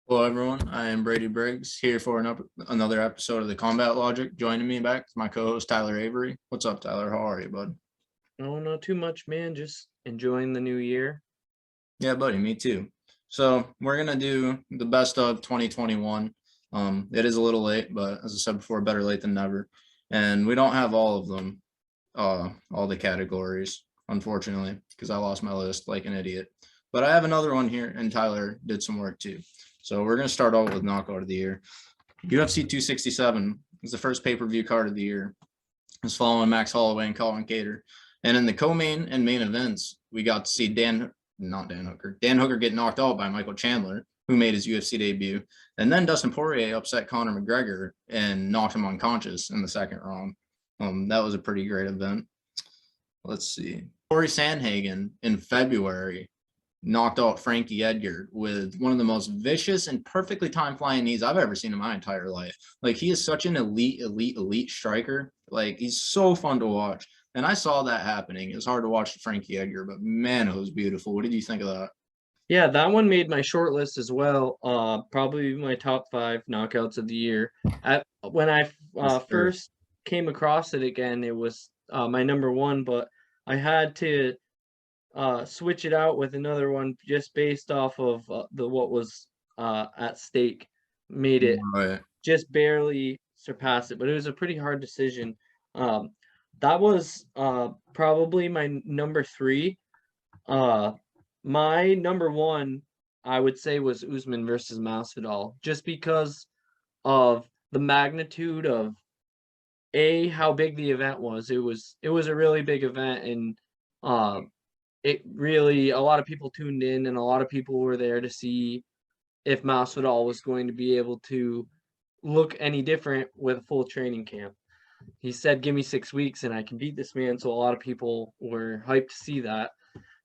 Hello, everyone. I am Brady Briggs here for another episode of the Combat Logic. Joining me back is my co-host Tyler Avery. What's up, Tyler? How are you, bud? Oh, not too much, man. Just enjoying the new year. Yeah, buddy. Me too. So we're gonna do the best of 2021. It is a little late, but as I said before, better late than never. And we don't have all of them, all the categories, unfortunately, because I lost my list like an idiot. But I have another one here, and Tyler did some work too. So we're going to start off with knockout of the year. UFC 267 is the first pay-per-view card of the year. It's following Max Holloway and Colin Cater. And in the co-main and main events, we got to see Dan Hooker get knocked out by Michael Chandler, who made his UFC debut. And then Dustin Poirier upset Conor McGregor and knocked him unconscious in the second round. That was a pretty great event. Let's see. Corey Sandhagen in February knocked out Frankie Edgar with one of the most vicious and perfectly timed flying knees I've ever seen in my entire life. Like, he is such an elite striker. Like, he's so fun to watch. And I saw that happening. It was hard to watch Frankie Edgar, but man, it was beautiful. What did you think of that? Yeah, that one made my short list as well. Probably my top 5 knockouts of the year. When I first came across it again, it was my number 1, but I had to switch it out with another one just based off of what was at stake. Made it just barely surpass it, but it was a pretty hard decision. That was probably my number 3. My number 1, I would say, was Usman versus Masvidal, just because of the magnitude of how big the event was. It was a really big event, and it really, a lot of people tuned in, and a lot of people were there to see if Masvidal was going to be able to look any different with a full training camp. He said, "Give me 6 weeks and I can beat this man." So a lot of people were hyped to see that.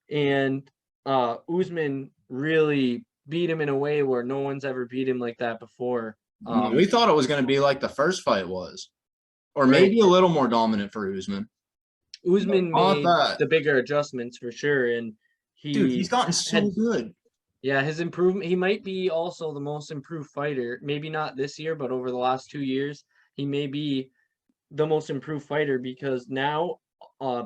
And Usman really beat him in a way where no one's ever beat him like that before. We thought it was going to be like the first fight was, or maybe a little more dominant for Usman. Usman made the bigger adjustments for sure, and he's gotten so good. Yeah, his improvement. He might be also the most improved fighter. Maybe not this year, but over the last 2 years, he may be the most improved fighter because now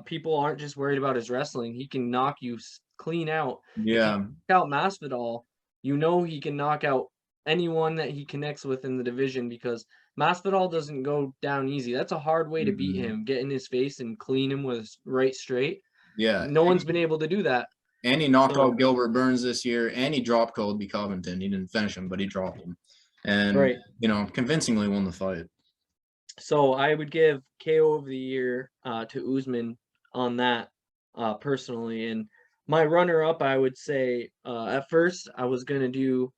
people aren't just worried about his wrestling. He can knock you clean out. Yeah. If you knock out Masvidal, you know he can knock out anyone that he connects with in the division because Masvidal doesn't go down easy. That's a hard way to beat him. Get in his face and clean him with right straight. Yeah. No one's been able to do that. And he knocked out Gilbert Burns this year, and he dropped Colby Covington. He didn't finish him, but he dropped him. And, convincingly won the fight. So I would give KO of the year to Usman on that personally. And my runner-up, I would say, at first I was going to do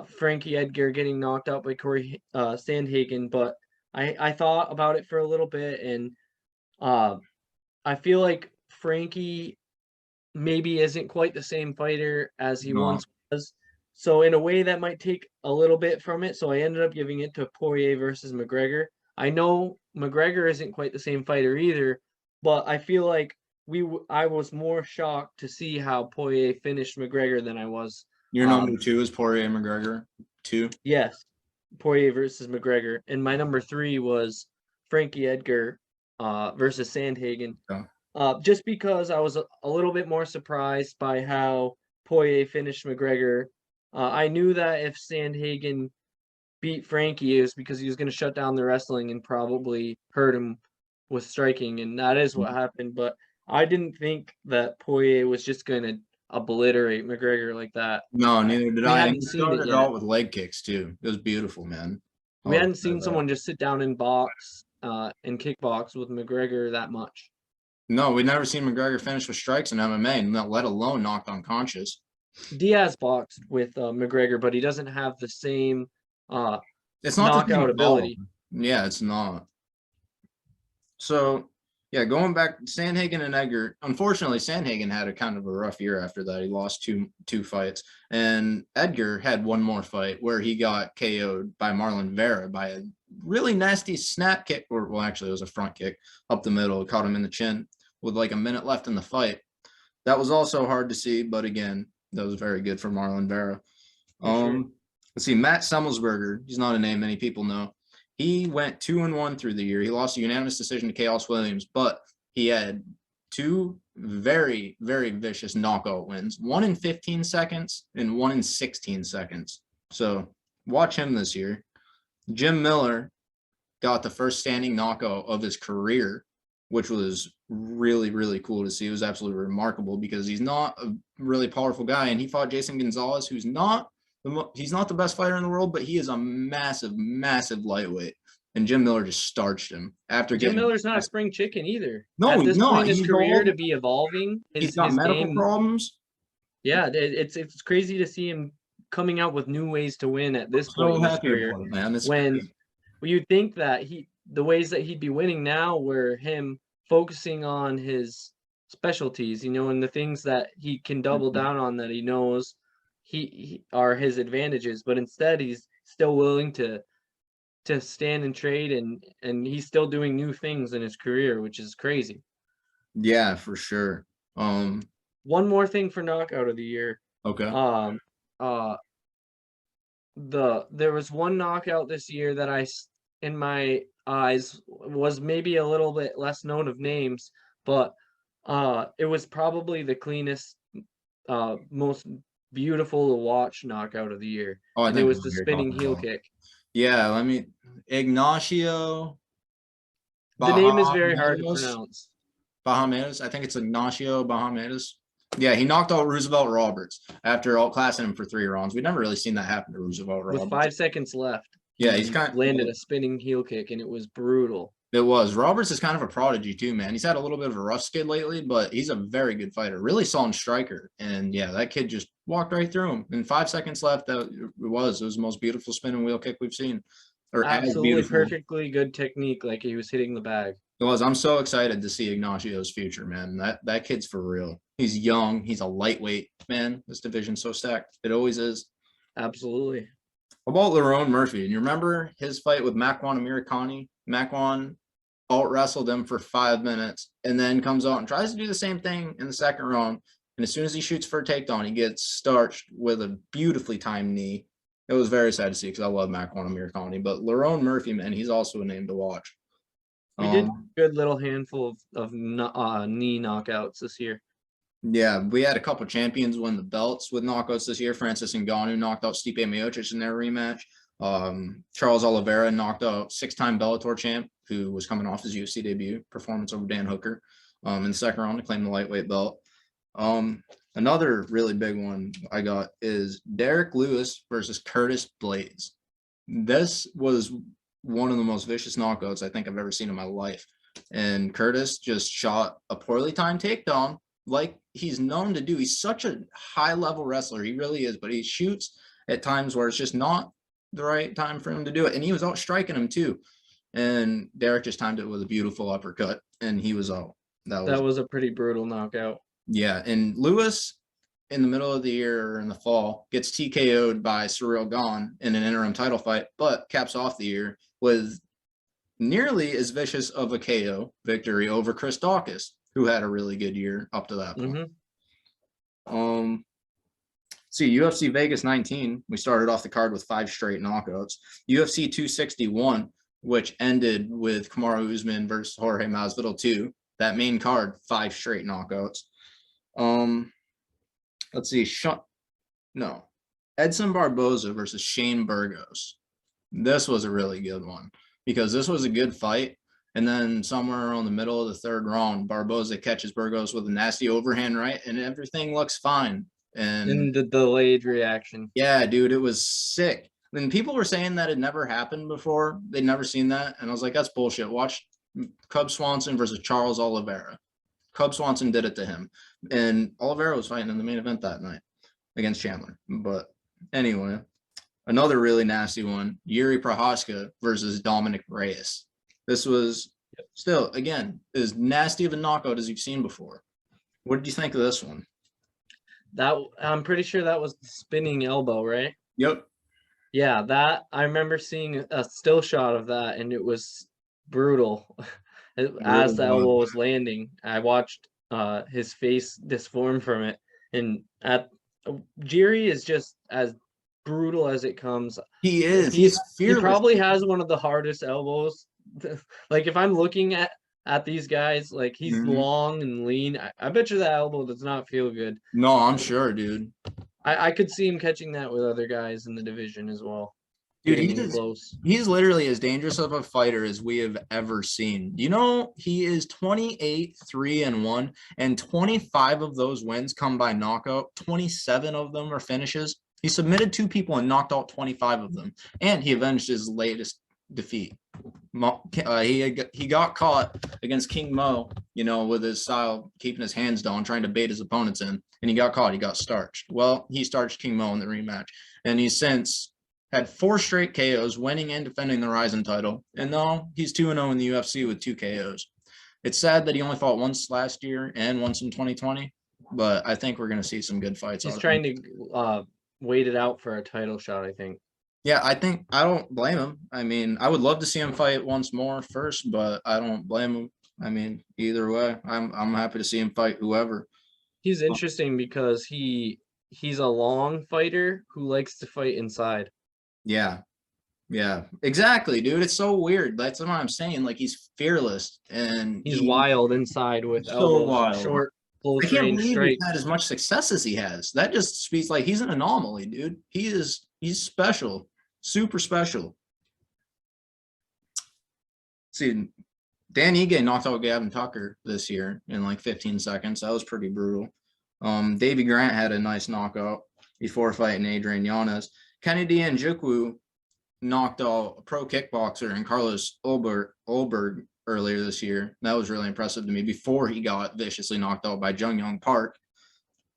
Frankie Edgar getting knocked out by Corey Sandhagen, but I thought about it for a little bit, and I feel like Frankie maybe isn't quite the same fighter as he once was. So in a way that might take a little bit from it. So I ended up giving it to Poirier versus McGregor. I know McGregor isn't quite the same fighter either, but I feel like I was more shocked to see how Poirier finished McGregor than I was. Your number 2 is Poirier McGregor 2? Yes, Poirier versus McGregor. And my number 3 was Frankie Edgar versus Sandhagen. Just because I was a little bit more surprised by how Poirier finished McGregor. I knew that if Sandhagen beat Frankie, it was because he was going to shut down the wrestling and probably hurt him with striking, and that is what happened. But I didn't think that Poirier was just going to obliterate McGregor like that. No, neither did I. He started out with leg kicks too. It was beautiful, man. We hadn't seen someone just sit down and box and kickbox with McGregor that much. No, we'd never seen McGregor finish with strikes in MMA, let alone knocked unconscious. Diaz boxed with McGregor, but he doesn't have the same it's not knockout ability. Yeah, it's not. So, yeah, going back, Sandhagen and Edgar. Unfortunately, Sandhagen had a kind of a rough year after that. He lost two fights, and Edgar had one more fight where he got KO'd by Marlon Vera by a really nasty snap kick, actually it was a front kick up the middle, caught him in the chin with like a minute left in the fight. That was also hard to see, but again, that was very good for Marlon Vera. sure. Let's see, Matt Semelsberger. He's not a name many people know. He went 2-1 through the year. He lost a unanimous decision to Chaos Williams, but he had two very, very vicious knockout wins, one in 15 seconds and one in 16 seconds. So watch him this year. Jim Miller got the first standing knockout of his career, which was really, really cool to see. It was absolutely remarkable because he's not a really powerful guy, and he fought Jason Gonzalez, who's not he's not the best fighter in the world, but he is a massive, massive lightweight. And Jim Miller just starched him after Jim getting. Miller's not a spring chicken either. No, At he's this not. point in his He's career old. to be evolving, He's got his medical game, problems. yeah, it's crazy to see him coming out with new ways to win at this point in his career. About it, man. It's When crazy. you'd think that the ways that he'd be winning now were him focusing on his specialties, and the things that he can double down on that he knows he are his advantages, but instead he's still willing to stand and trade, and he's still doing new things in his career, which is crazy. Yeah, for sure. One more thing for knockout of the year. Okay. There was one knockout this year that in my eyes was maybe a little bit less known of names, but it was probably the cleanest, most beautiful to watch knockout of the year. Oh, and it was the spinning heel kick. Yeah, Ignacio. The name is very hard to pronounce. Bahamas. I think it's Ignacio Bahamas. Yeah, he knocked out Roosevelt Roberts after outclassing him for 3 rounds. We've never really seen that happen to Roosevelt Roberts. With 5 seconds left. Yeah, he's kind of landed a spinning heel kick, and it was brutal. It was. Roberts is kind of a prodigy too, man. He's had a little bit of a rough skid lately, but he's a very good fighter. Really solid striker. And yeah, that kid just walked right through him. In 5 seconds left, it was the most beautiful spinning wheel kick we've seen. Or absolutely perfectly good technique, like he was hitting the bag. It was. I'm so excited to see Ignacio's future, man. That kid's for real. He's young. He's a lightweight, man. This division's so stacked. It always is. Absolutely. How about Lerone Murphy? And you remember his fight with Makwan Amirkhani? Makwan out-wrestled him for 5 minutes and then comes out and tries to do the same thing in the second round. And as soon as he shoots for a takedown, he gets starched with a beautifully timed knee. It was very sad to see because I love Makwan Amirkhani. But Lerone Murphy, man, he's also a name to watch. We did a good little handful of knee knockouts this year. Yeah, we had a couple champions win the belts with knockouts this year. Francis Ngannou knocked out Stipe Miocic in their rematch. Charles Oliveira knocked out 6-time Bellator champ who was coming off his UFC debut performance over Dan Hooker in the second round to claim the lightweight belt. Another really big one I got is Derrick Lewis versus Curtis Blades. This was one of the most vicious knockouts I think I've ever seen in my life. And Curtis just shot a poorly timed takedown like he's known to do. He's such a high-level wrestler. He really is, but he shoots at times where it's just not the right time for him to do it. And he was out striking him too. And Derrick just timed it with a beautiful uppercut, and he was out. That was a pretty brutal knockout. Yeah, and Lewis in the middle of the year or in the fall gets TKO'd by Ciryl Gane in an interim title fight, but caps off the year with nearly as vicious of a KO victory over Chris Daukaus, who had a really good year up to that point. See, UFC Vegas 19, we started off the card with 5 straight knockouts. UFC 261, which ended with Kamaru Usman versus Jorge Masvidal 2. That main card, 5 straight knockouts. Let's see, Edson Barboza versus Shane Burgos. This was a really good one because this was a good fight. And then somewhere around the middle of the third round, Barboza catches Burgos with a nasty overhand right, and everything looks fine. And the delayed reaction. Yeah, dude, it was sick. And people were saying that had never happened before. They'd never seen that. And I was like, that's bullshit. Watch Cub Swanson versus Charles Oliveira. Cub Swanson did it to him. And Oliveira was fighting in the main event that night against Chandler. But anyway, another really nasty one, Yuri Prahaska versus Dominic Reyes. This was still, again, as nasty of a knockout as you've seen before. What did you think of this one? I'm pretty sure that was the spinning elbow, right? Yep. Yeah, that I remember seeing a still shot of that, and it was brutal. As the elbow was landing, I watched his face disform from it, and Yuri is just as brutal as it comes. He is. He He's fearless. probably has one of the hardest elbows. Like if I'm looking at these guys, like he's long and lean. I bet you that elbow does not feel good. No, I'm sure, dude. I could see him catching that with other guys in the division as well. Dude, he's literally as dangerous of a fighter as we have ever seen. You know, he is 28, 3-1, and 25 of those wins come by knockout. 27 of them are finishes. He submitted 2 people and knocked out 25 of them, and he avenged his latest defeat. He got caught against King Mo, you know, with his style, keeping his hands down, trying to bait his opponents in, and he got caught. He got starched. Well, he starched King Mo in the rematch, and he's since had 4 straight KOs, winning and defending the Ryzen title. And now he's 2-0 in the UFC with 2 KOs. It's sad that he only fought once last year and once in 2020, but I think we're going to see some good fights. He's trying to wait it out for a title shot, I think. Yeah, I don't blame him. I mean, I would love to see him fight once more first, but I don't blame him. I mean, either way, I'm happy to see him fight whoever. He's interesting because he's a long fighter who likes to fight inside. Yeah, exactly, dude. It's so weird. That's what I'm saying. Like, he's fearless and he's wild inside with elbows, wild. Short, close range straight. He's had as much success as he has. That just speaks like he's an anomaly, dude. He's special, super special. See, Dan Ige knocked out Gavin Tucker this year in like 15 seconds. That was pretty brutal. Davey Grant had a nice knockout before fighting Adrian Yanez. Kennedy Njoku knocked out a pro kickboxer and Carlos Ulberg earlier this year. That was really impressive to me before he got viciously knocked out by Jung Young Park.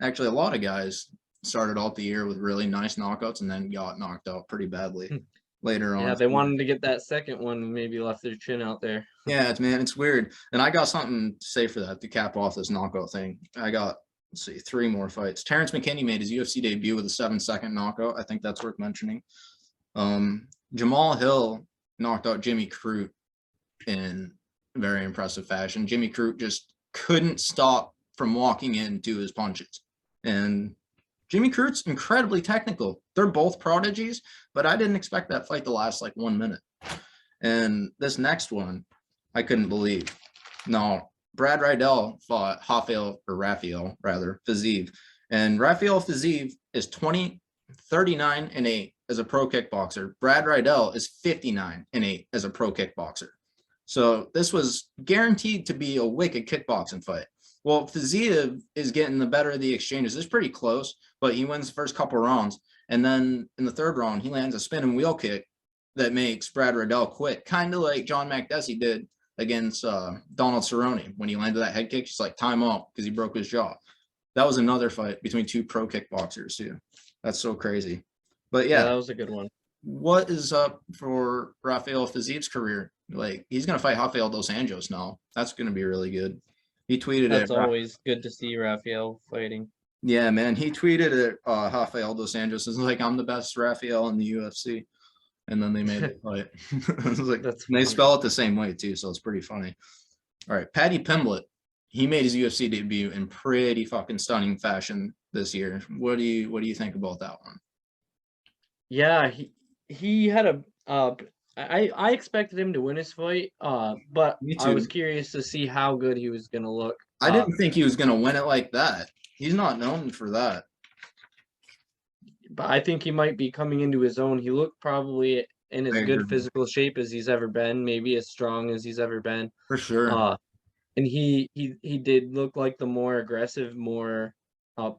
Actually, a lot of guys started out the year with really nice knockouts and then got knocked out pretty badly later on. Yeah, they wanted to get that second one and maybe left their chin out there. Yeah, man, it's weird. And I got something to say for that to cap off this knockout thing. I got, let's see, 3 more fights. Terrence McKinney made his UFC debut with a 7-second knockout. I think that's worth mentioning. Jamal Hill knocked out Jimmy Crute in very impressive fashion. Jimmy Crute just couldn't stop from walking into his punches. And Jimmy Crute's incredibly technical. They're both prodigies, but I didn't expect that fight to last like 1 minute. And this next one, I couldn't believe. No, Brad Riddell fought Raphael Fazeev. And Raphael Fazeev is 39-8 as a pro kickboxer. Brad Riddell is 59-8 as a pro kickboxer. So this was guaranteed to be a wicked kickboxing fight. Well, Fazeev is getting the better of the exchanges. It's pretty close, but he wins the first couple rounds. And then in the 3rd round, he lands a spinning wheel kick that makes Brad Riddell quit, kind of like John Makdessi did against Donald Cerrone. When he landed that head kick, he's like, time out, because he broke his jaw. That was another fight between 2 pro kickboxers, too. That's so crazy. But yeah, that was a good one. What is up for Raphael Fazeev's career? Like, he's going to fight Rafael dos Anjos now. That's going to be really good. He tweeted That's always good to see Raphael fighting. Yeah, man. He tweeted at Rafael dos Anjos. It's like, I'm the best Raphael in the UFC. And then they made it fight. It was like, they spell it the same way, too, so it's pretty funny. All right, Paddy Pimlet. He made his UFC debut in pretty fucking stunning fashion this year. What do you think about that one? Yeah, he had I expected him to win his fight, but I was curious to see how good he was gonna look. I didn't think he was gonna win it like that. He's not known for that. But I think he might be coming into his own. He looked probably in as good physical shape as he's ever been, maybe as strong as he's ever been. For sure. And he did look like the more aggressive, more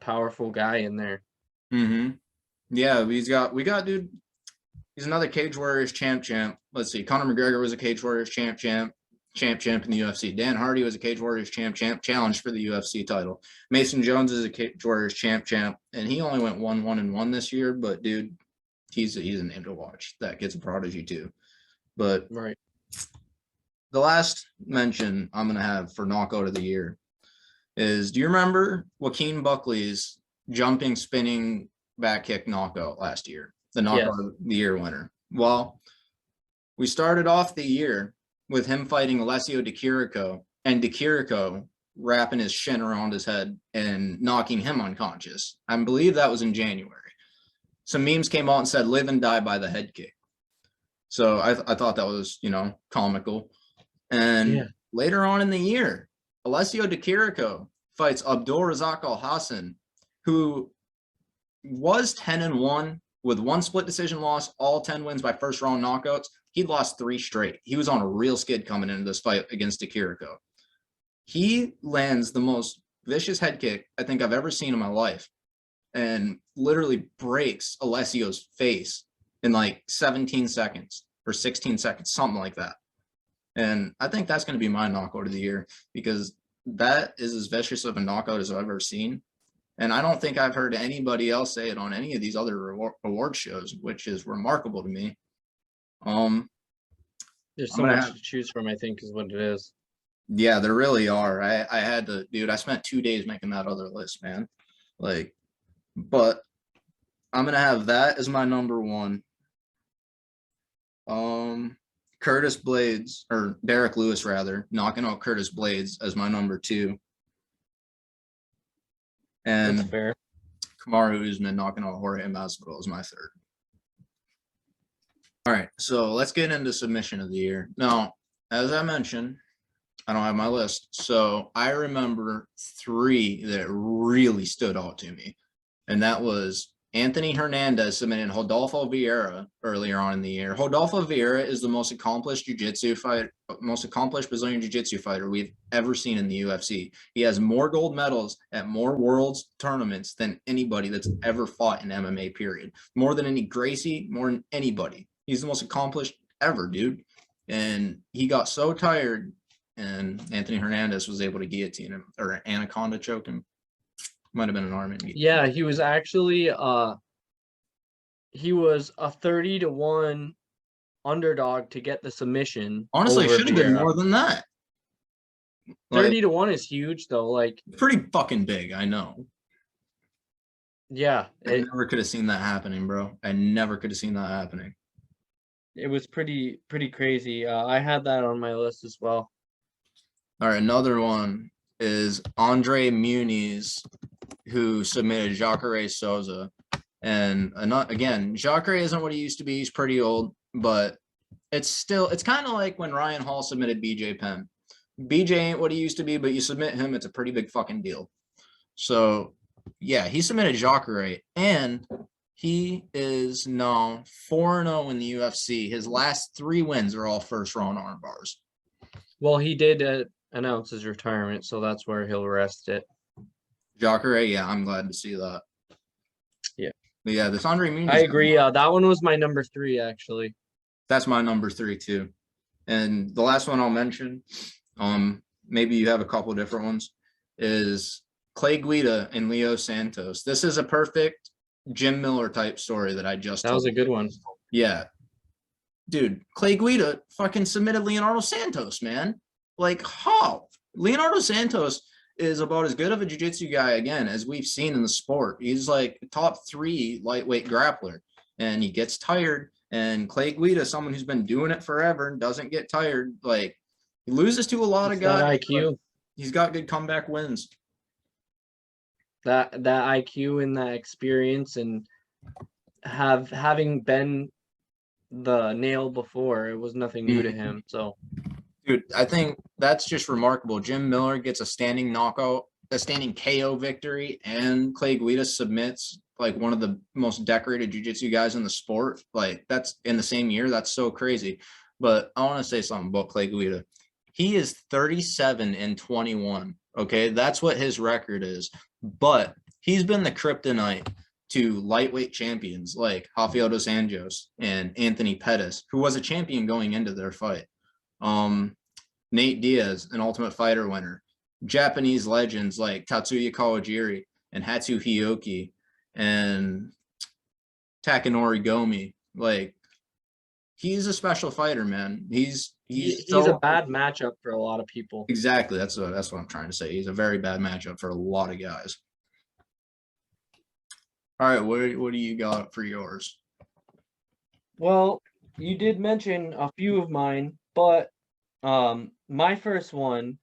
powerful guy in there. Mm-hmm. Yeah, we got dude. He's another Cage Warriors champ. Let's see. Conor McGregor was a Cage Warriors champ in the UFC. Dan Hardy was a Cage Warriors champ, challenged for the UFC title. Mason Jones is a Cage Warriors champ, and he only went 1-1-1 this year. But dude, he's a name to watch. That kid's a prodigy too. But right. The last mention I'm gonna have for knockout of the year is: do you remember Joaquin Buckley's jumping, spinning back kick knockout last year? The knockout of the year winner. Well, we started off the year with him fighting Alessio Di Chirico, and Di Chirico wrapping his shin around his head and knocking him unconscious. I believe that was in January. some memes came out and said live and die by the head kick. So I thought that was, comical. And later on in the year, Alessio Di Chirico fights Abdul Razak Al Hassan, who was 10-1 with 1 split decision loss, all 10 wins by first round knockouts. He lost 3 straight. He was on a real skid coming into this fight against Di Chirico. He lands the most vicious head kick I think I've ever seen in my life, and literally breaks Alessio's face in like 17 seconds or 16 seconds, something like that. And I think that's going to be my knockout of the year, because that is as vicious of a knockout as I've ever seen. And I don't think I've heard anybody else say it on any of these other award shows, which is remarkable to me. There's so much to choose from, I think, is what it is. Yeah, there really are. I had to, dude, I spent 2 days making that other list, man. Like, but I'm going to have that as my number 1. Curtis Blades, or Derrick Lewis rather, knocking out Curtis Blades as my number 2. And that's fair. Kamaru Usman knocking out Jorge Masvidal as my 3rd. All right, so let's get into submission of the year. Now, as I mentioned, I don't have my list, so I remember 3 that really stood out to me, and that was Anthony Hernandez submitting Rodolfo Vieira earlier on in the year. Rodolfo Vieira is the most accomplished Brazilian jiu-jitsu fighter we've ever seen in the UFC. He has more gold medals at more worlds tournaments than anybody that's ever fought in MMA, period. More than any Gracie, more than anybody. He's the most accomplished ever, dude. And he got so tired, and Anthony Hernandez was able to guillotine him, or anaconda choke him. Might have been an arm. Yeah, he was actually he was a 30-1 underdog to get the submission. Honestly, it should have been more than that. 30-1 is huge, though. Like, pretty fucking big, I know. Yeah, I never could have seen that happening, bro. I never could have seen that happening. It was pretty crazy. I had that on my list as well. All right, another one is Andre Muniz, who submitted Jacare Souza. And again, Jacare isn't what he used to be. He's pretty old, but it's kind of like when Ryan Hall submitted BJ Penn. BJ ain't what he used to be, but you submit him, it's a pretty big fucking deal. So, yeah, he submitted Jacare, and he is now 4-0 in the UFC. His last 3 wins are all first-round arm bars. Well, he did announce his retirement, so that's where he'll rest it. Jacare, yeah, I'm glad to see that. Yeah. But yeah, this Andre Muniz. I agree. That one was my number 3, actually. That's my number 3, too. And the last one I'll mention, maybe you have a couple different ones, is Clay Guida and Leo Santos. This is a perfect Jim Miller type story that I just told. That was a good one. Yeah. Dude, Clay Guida fucking submitted Leonardo Santos, man. Like, how? Leonardo Santos is about as good of a jiu-jitsu guy, again, as we've seen in the sport. He's like top 3 lightweight grappler, and he gets tired. And Clay Guida, someone who's been doing it forever and doesn't get tired, like, he loses to a lot of guys. That IQ. He's got good comeback wins. That IQ and that experience, and having been the nail before, it was nothing new to him. So, dude, I think that's just remarkable. Jim Miller gets a standing knockout, a standing KO victory, and Clay Guida submits like one of the most decorated jiu-jitsu guys in the sport. Like, that's in the same year. That's so crazy. But I want to say something about Clay Guida. He is 37-21. Okay, that's what his record is. But he's been the kryptonite to lightweight champions like Rafael dos Anjos and Anthony Pettis, who was a champion going into their fight. Nate Diaz, an Ultimate Fighter winner. Japanese legends like Tatsuya Kawajiri and Hatsu Hiyoki and Takanori Gomi. Like, he's a special fighter, man. He's a bad matchup for a lot of people. Exactly. That's what I'm trying to say. He's a very bad matchup for a lot of guys. All right, what do you got for yours? Well, you did mention a few of mine, but my first one,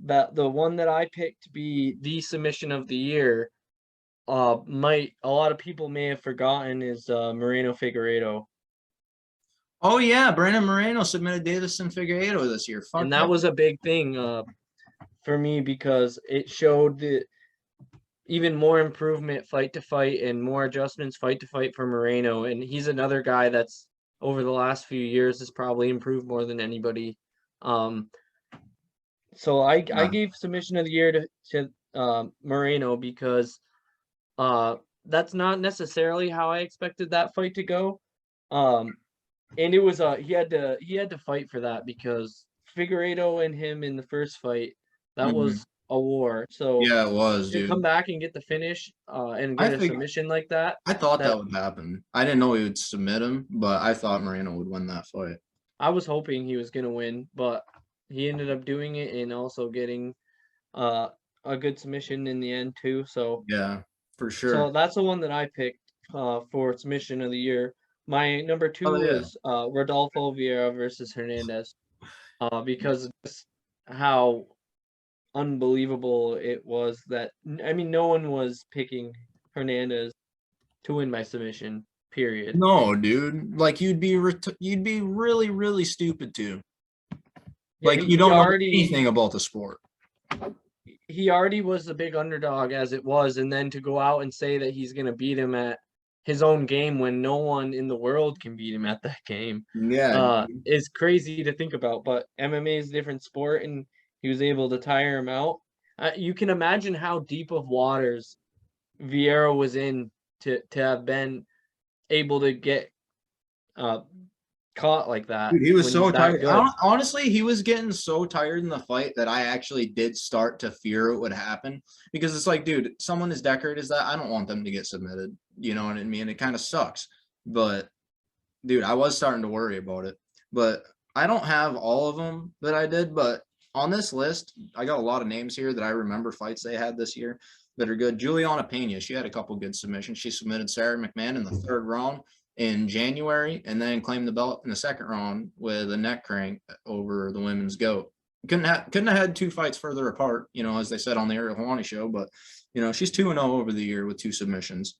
the one that I picked to be the submission of the year, might a lot of people may have forgotten is Moreno Figueiredo. Oh yeah, Brandon Moreno submitted Davison Figueiredo this year. Fuck And that was a big thing for me because it showed the even more improvement fight to fight and more adjustments fight to fight for Moreno. And he's another guy that's over the last few years has probably improved more than anybody. So I gave submission of the year to Moreno because that's not necessarily how I expected that fight to go. And it was he had to fight for that because Figueiredo and him in the first fight, that was a war. So yeah, it was, to dude. come back and get the finish and get a submission like that. I thought that would happen. I didn't know he would submit him, but I thought Moreno would win that fight. I was hoping he was gonna win, but he ended up doing it and also getting a good submission in the end too. So yeah, for sure. So that's the one that I picked for submission of the year. My number 2 is Rodolfo Vieira versus Hernandez because just how unbelievable it was that no one was picking Hernandez to win by submission. Period. No, dude. Like you'd be really really stupid too. Like you don't know anything about the sport. He already was the big underdog as it was, and then to go out and say that he's going to beat him at his own game when no one in the world can beat him at that game, is crazy to think about. But MMA is a different sport, and he was able to tire him out. You can imagine how deep of waters Vieira was in to have been able to get caught like that. Dude, he was so tired. Honestly, he was getting so tired in the fight that I actually did start to fear it would happen because it's like, dude, someone as decorated as that, I don't want them to get submitted. You know what I mean? It kind of sucks. But, dude, I was starting to worry about it. But I don't have all of them that I did. But on this list, I got a lot of names here that I remember fights they had this year that are good. Juliana Pena, she had a couple good submissions. She submitted Sarah McMahon in the third round in January and then claimed the belt in the second round with a neck crank over the women's GOAT. Couldn't have had two fights further apart, you know, as they said on the Ariel Helwani show, but you know, she's 2-0 over the year with 2 submissions.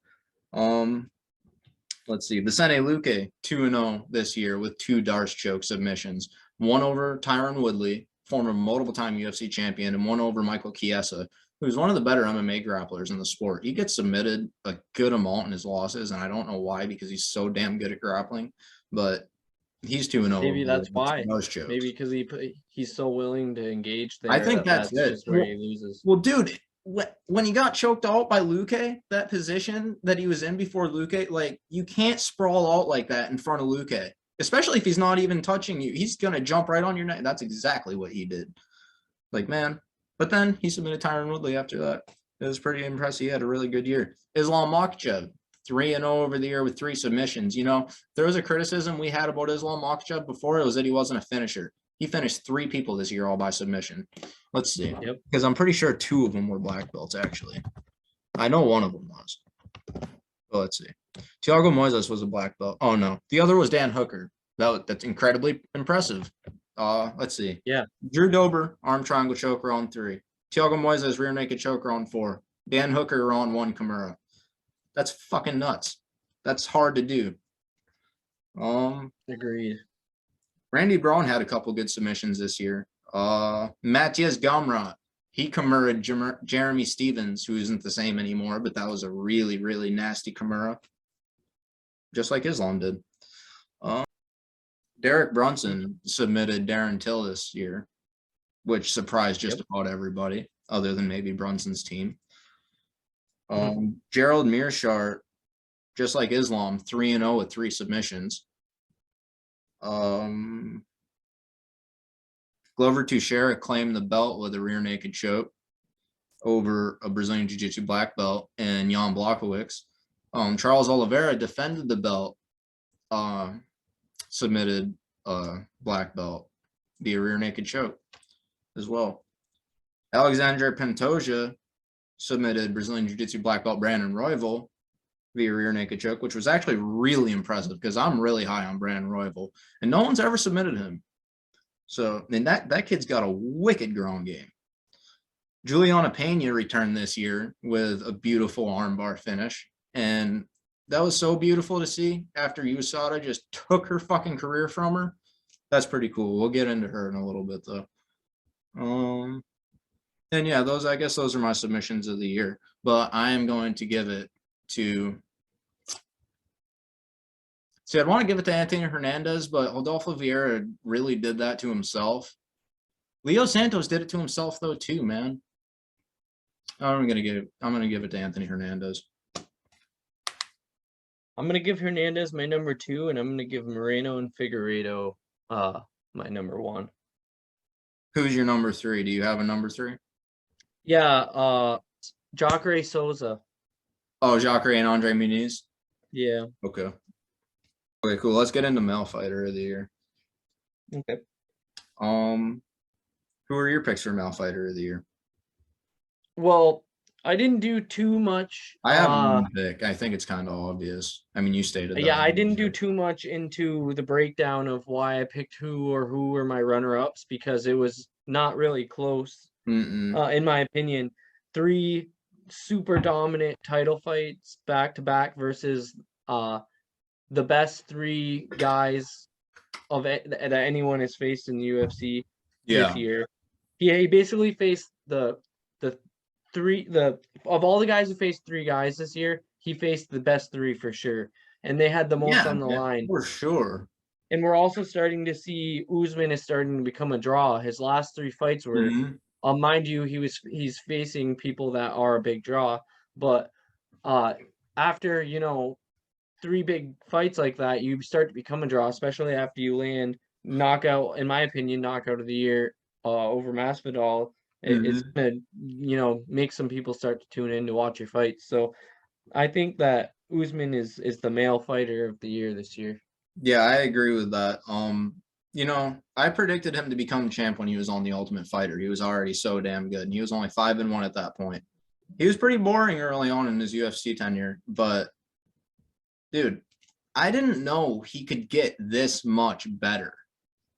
Let's see, Vicente Luque, 2-0 this year with 2 Darce choke submissions, one over Tyron Woodley, former multiple-time UFC champion, and one over Michael Chiesa, who's one of the better MMA grapplers in the sport. He gets submitted a good amount in his losses, and I don't know why because he's so damn good at grappling, but he's 2-0. Maybe that's why. Maybe because he's so willing to engage there. I think that's it. Just where he loses. Well, dude, when he got choked out by Luque, that position that he was in before Luque, like, you can't sprawl out like that in front of Luque, especially if he's not even touching you. He's going to jump right on your neck. That's exactly what he did. Like, man. But then he submitted Tyron Woodley after that. It was pretty impressive. He had a really good year. Islam Makhachev, 3-0 over the year with 3 submissions. You know, there was a criticism we had about Islam Makhachev before. It was that he wasn't a finisher. He finished 3 people this year all by submission. Let's see. Yep. Because I'm pretty sure 2 of them were black belts, actually. I know one of them was. Oh, let's see. Thiago Moises was a black belt. Oh, no. The other was Dan Hooker. That's incredibly impressive. Let's see. Yeah. Drew Dober, arm triangle choke round 3. Thiago Moises, rear naked choke round 4. Dan Hooker, round 1 Kimura. That's fucking nuts. That's hard to do. Agreed. Randy Braun had a couple good submissions this year. Matthias Gamron, he Kimura Jeremy Stevens, who isn't the same anymore, but that was a really, really nasty Kimura. Just like Islam did. Derek Brunson submitted Darren Till this year, which surprised just about everybody, other than maybe Brunson's team. Gerald Mearshart, just like Islam, 3-0 with 3 submissions. Glover Teixeira claimed the belt with a rear naked choke over a Brazilian Jiu-Jitsu black belt and Jan Blachowicz. Charles Oliveira defended the belt, submitted a black belt via rear naked choke as well. Alexandre Pantoja submitted Brazilian Jiu-Jitsu black belt Brandon Royval via rear naked choke, which was actually really impressive because I'm really high on Brandon Royval, and no one's ever submitted him. So, and that kid's got a wicked ground game. Juliana Pena returned this year with a beautiful armbar finish. And that was so beautiful to see after USADA just took her fucking career from her. That's pretty cool. We'll get into her in a little bit though. And yeah, I guess those are my submissions of the year. But I am going to give it to. See, I'd want to give it to Anthony Hernandez, but Rodolfo Vieira really did that to himself. Leo Santos did it to himself though too, man. I'm gonna give it to Anthony Hernandez. I'm gonna give Hernandez my number 2, and I'm gonna give Morono and Figueiredo my number 1. Who's your number 3? Do you have a number 3? Yeah, Jacare Souza. Oh, Jacare and Andre Muniz. Yeah. Okay. Okay, cool. Let's get into male fighter of the year. Okay. Who are your picks for male fighter of the year? Well, I didn't do too much. I have one pick. I think it's kind of obvious. I mean, you stated that. Yeah, I didn't do too much into the breakdown of why I picked who were my runner-ups, because it was not really close. In my opinion. 3 super dominant title fights back-to-back versus the best 3 guys that anyone has faced in the UFC this year. He basically faced the of all the guys who faced 3 guys this year, he faced the best 3 for sure, and they had the most on the line for sure. And we're also starting to see Usman is starting to become a draw. His last 3 fights were, mind you, he's facing people that are a big draw, but after 3 big fights like that, you start to become a draw, especially after you land knockout, in my opinion, knockout of the year over Masvidal. It's gonna, make some people start to tune in to watch your fights. So I think that Usman is the male fighter of the year this year. Yeah, I agree with that. I predicted him to become champ when he was on The Ultimate Fighter. He was already so damn good, and he was only 5-1 at that point. He was pretty boring early on in his UFC tenure, but dude, I didn't know he could get this much better.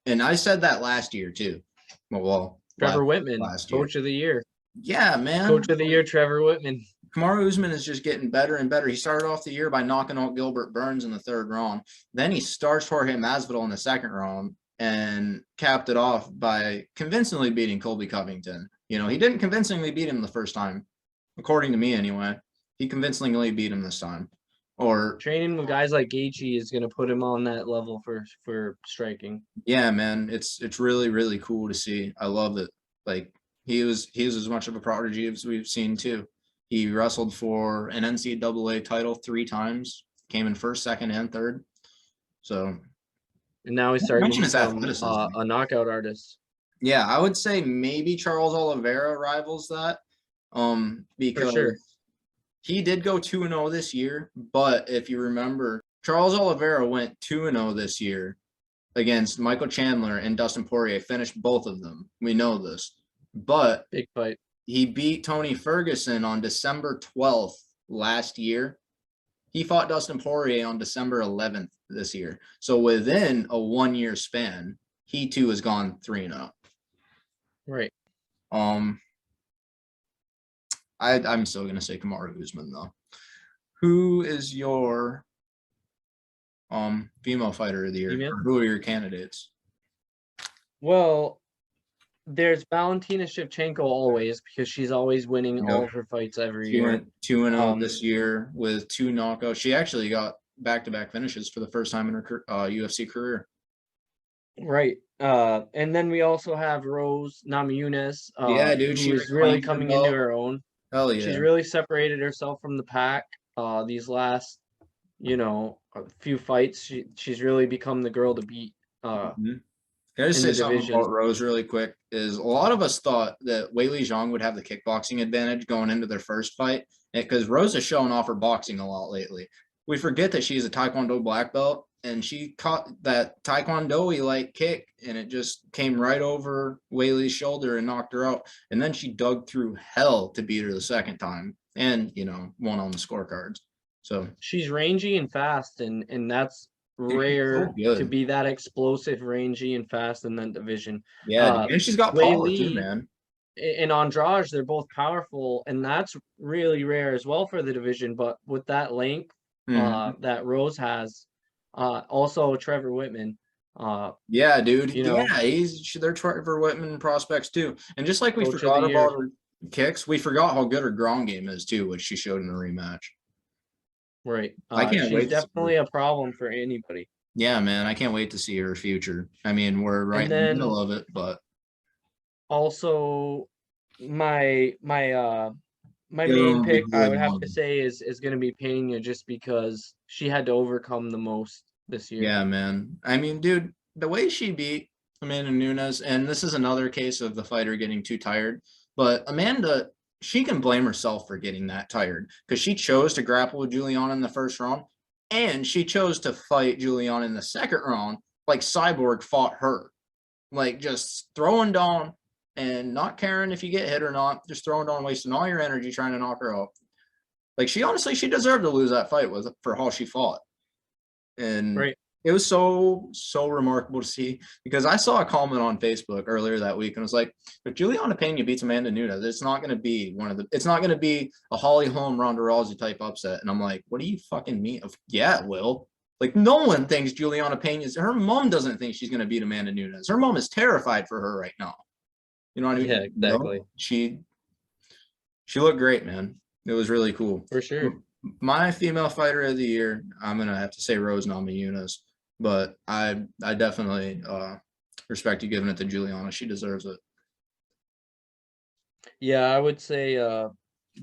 And I said that last year too. Well, Trevor Whitman, coach of the year. Yeah, man. Coach of the year, Trevor Whitman. Kamaru Usman is just getting better and better. He started off the year by knocking out Gilbert Burns in the 3rd round. Then he starts Jorge Masvidal in the 2nd round and capped it off by convincingly beating Colby Covington. He didn't convincingly beat him the first time, according to me anyway. He convincingly beat him this time. Or training with guys like Gaethje is going to put him on that level for striking. Yeah, man, it's really, really cool to see. I love it. Like he was as much of a prodigy as we've seen too. He wrestled for an NCAA title 3 times, came in 1st, 2nd, and 3rd. So, and now he's starting to become a knockout artist. Yeah, I would say maybe Charles Oliveira rivals that. Because for sure. He did go 2-0 this year, but if you remember, Charles Oliveira went 2-0 this year against Michael Chandler and Dustin Poirier, finished both of them. We know this. But big fight. He beat Tony Ferguson on December 12th last year. He fought Dustin Poirier on December 11th this year. So within a 1-year span, he too has gone 3-0. Right. I'm still gonna say Kamaru Usman though. Who is your female fighter of the year? Who are your candidates? Well, there's Valentina Shevchenko always, because she's always winning all of her fights every year. She went 2-0 this year with 2 knockouts. She actually got back-to-back finishes for the first time in her UFC career. Right. And then we also have Rose Namajunas. Yeah, dude, she's really coming into her own. Hell yeah. She's really separated herself from the pack. These last, a few fights, she's really become the girl to beat. Can I just say something about Rose really quick? Is a lot of us thought that Weili Zhang would have the kickboxing advantage going into their first fight, because Rose has shown off her boxing a lot lately. We forget that she's a Taekwondo black belt, and she caught that Taekwondo-y like kick, and it just came right over Weili's shoulder and knocked her out. And then she dug through hell to beat her the 2nd time, and won on the scorecards. So she's rangy and fast, and that's rare to be that explosive, rangy, and fast in that division. Yeah, and she's got power too, man. and Andrade, they're both powerful, and that's really rare as well for the division. But with that length that Rose has, also Trevor Whitman, Yeah, dude. you know, Yeah, they're Trevor Whitman prospects too. And just like we coach of the forgot year. about her kicks, we forgot how good her ground game is too, which she showed in the rematch. Right. I can't She's wait. definitely a problem for anybody. Yeah, man, I can't wait to see her future. I mean, we're right And in the then middle of it, but also my the other main one would be pick I would have to Juliana. say is going to be Pena, just because she had to overcome the most this year. Yeah, man. I mean, dude, the way she beat Amanda Nunes, and this is another case of the fighter getting too tired, but Amanda, she can blame herself for getting that tired because she chose to grapple with Juliana in the first round, and she chose to fight Juliana in the second round like Cyborg fought her, like just throwing down and not caring if you get hit or not, just throwing down, wasting all your energy trying to knock her out. Like she honestly, she deserved to lose that fight for how she fought. And Right. it was so remarkable to see, because I saw a comment on Facebook earlier that week and it was like, if Juliana Pena beats Amanda Nunes, it's not going to be it's not going to be a Holly Holm Ronda Rousey type upset. And I'm like, what do you fucking mean? Yeah, it will. Like, no one thinks Juliana Pena's, her mom doesn't think she's going to beat Amanda Nunes. Her mom is terrified for her right now. You know what I mean? Yeah, exactly. She looked great, man. It was really cool. For sure. My female fighter of the year, I'm gonna have to say Rose Namajunas, but I definitely respect you giving it to Juliana. She deserves it. Yeah, I would say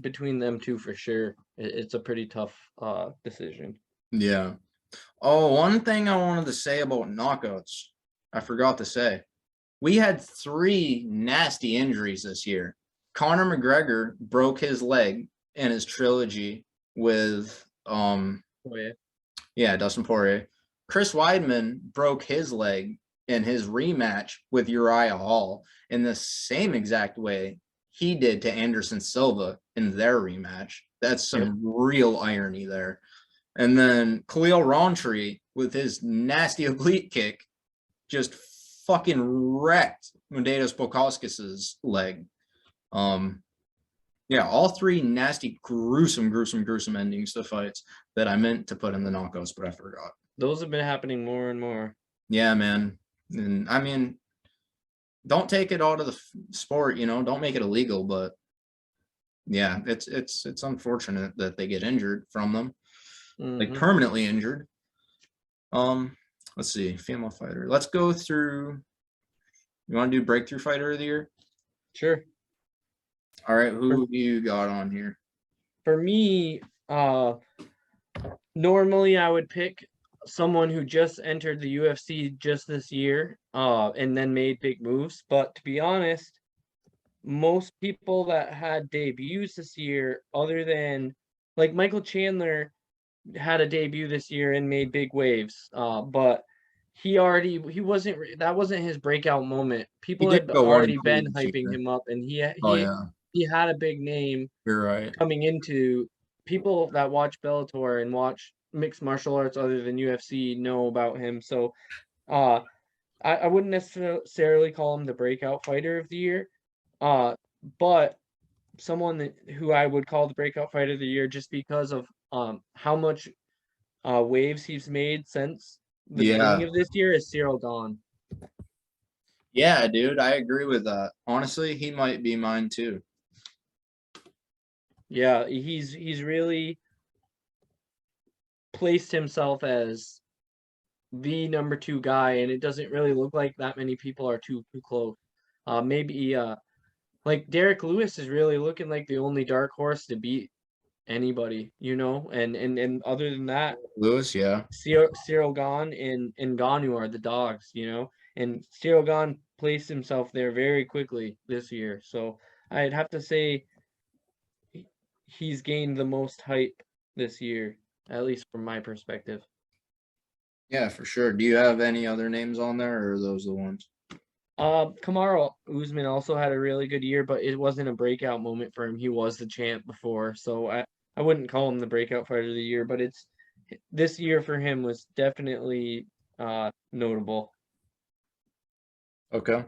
between them two for sure. It's a pretty tough decision. Yeah. Oh, one thing I wanted to say about knockouts, I forgot to say. We had 3 nasty injuries this year. Conor McGregor broke his leg in his trilogy with Oh yeah. Dustin Poirier. Chris Weidman broke his leg in his rematch with Uriah Hall in the same exact way he did to Anderson Silva in their rematch. That's some real irony there. And then Khalil Rountree with his nasty oblique kick just fucking wrecked Medeiros Bukauskas' leg. Yeah, all 3 nasty, gruesome endings to fights that I meant to put in the knockouts, but I forgot. Those have been happening more and more. Yeah, man. And I mean, don't take it out of the sport, don't make it illegal, but yeah, it's unfortunate that they get injured from them, like permanently injured. Let's see, female fighter. Let's go through. You want to do breakthrough fighter of the year? Sure. All right, who you got on here? For me, normally I would pick someone who just entered the UFC just this year, and then made big moves. But to be honest, most people that had debuts this year, other than like Michael Chandler, had a debut this year and made big waves. But that wasn't his breakout moment. People did had go already 1-2 been this hyping year. him up, and Oh yeah, he had a big name you're right. coming into. People that watch Bellator and watch mixed martial arts other than UFC know about him. So I wouldn't necessarily call him the breakout fighter of the year. But someone who I would call the breakout fighter of the year, just because of how much waves he's made since the beginning Yeah. of this year, is Cyril Gahn. Yeah, dude, I agree with that. Honestly, he might be mine too. Yeah, he's really placed himself as the number 2 guy, and it doesn't really look like that many people are too close. Maybe like Derrick Lewis is really looking like the only dark horse to beat anybody, and other than that, Lewis, yeah. Cyril Gahn and Ngannou are the dogs, and Cyril Gahn placed himself there very quickly this year. So I'd have to say he's gained the most hype this year, at least from my perspective. Yeah, for sure. Do you have any other names on there, or are those the ones? Kamaru Usman also had a really good year, but it wasn't a breakout moment for him. He was the champ before, so I wouldn't call him the breakout fighter of the year, but this year for him was definitely notable. Okay.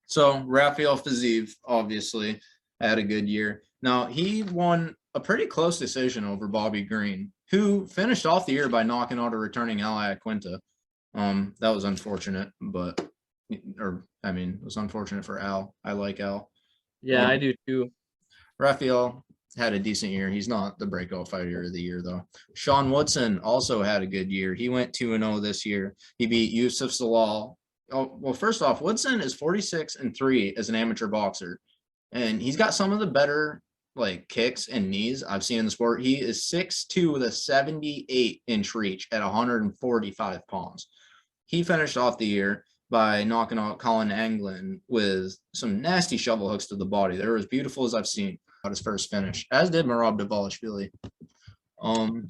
So Raphael Fazeev obviously had a good year. Now he won a pretty close decision over Bobby Green, who finished off the year by knocking out a returning ally at Quinta. That was unfortunate, but it was unfortunate for Al. I like Al. Yeah, I do too. Raphael had a decent year. He's not the breakout fighter of the year, though. Sean Woodson also had a good year. He went 2-0 this year. He beat Yusuf Salal. Oh, well, first off, Woodson is 46-3 as an amateur boxer, and he's got some of the better like kicks and knees I've seen in the sport. He is 6'2" with a 78-inch reach at 145 pounds. He finished off the year by knocking out Colin Anglin with some nasty shovel hooks to the body. They were as beautiful as I've seen at his first finish, as did Merab Dvalishvili.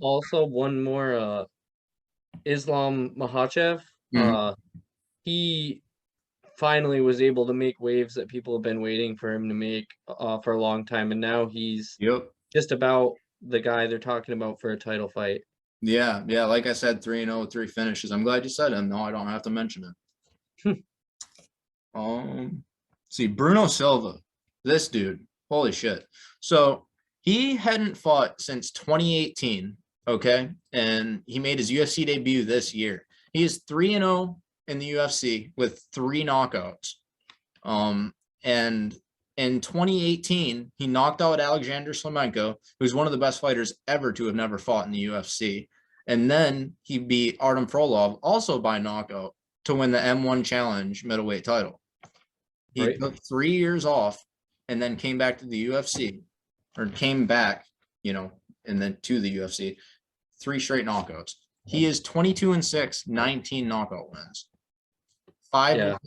Also, one more, Islam Makhachev. He finally was able to make waves that people have been waiting for him to make for a long time, and now he's just about the guy they're talking about for a title fight. Yeah. Like I said, 3-0, 3 finishes. I'm glad you said him. No, I don't have to mention it. See, Bruno Silva, this dude, holy shit. So he hadn't fought since 2018, okay? And he made his UFC debut this year. He is 3-0 in the UFC with 3 knockouts. And in 2018, he knocked out Alexander Slemenko, who's one of the best fighters ever to have never fought in the UFC. And then he beat Artem Frolov, also by knockout, to win the M1 Challenge middleweight title. He took 3 years off and then came back to the UFC, or came back, and then to the UFC. 3 straight knockouts. He is 22-6, 19 knockout wins. 5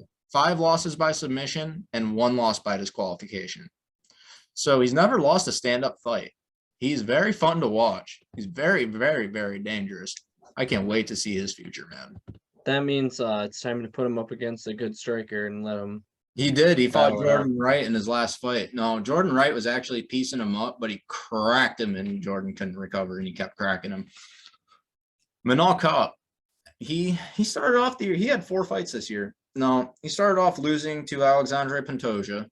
losses by submission and 1 loss by disqualification. So he's never lost a stand-up fight. He's very fun to watch. He's very, very, very dangerous. I can't wait to see his future, man. That means it's time to put him up against a good striker and let him. He did. He fought Jordan Wright in his last fight. No, Jordan Wright was actually piecing him up, but he cracked him and Jordan couldn't recover, and he kept cracking him. Manal Kape, he started off the year. He had 4 fights this year. No, he started off losing to Alexandre Pantoja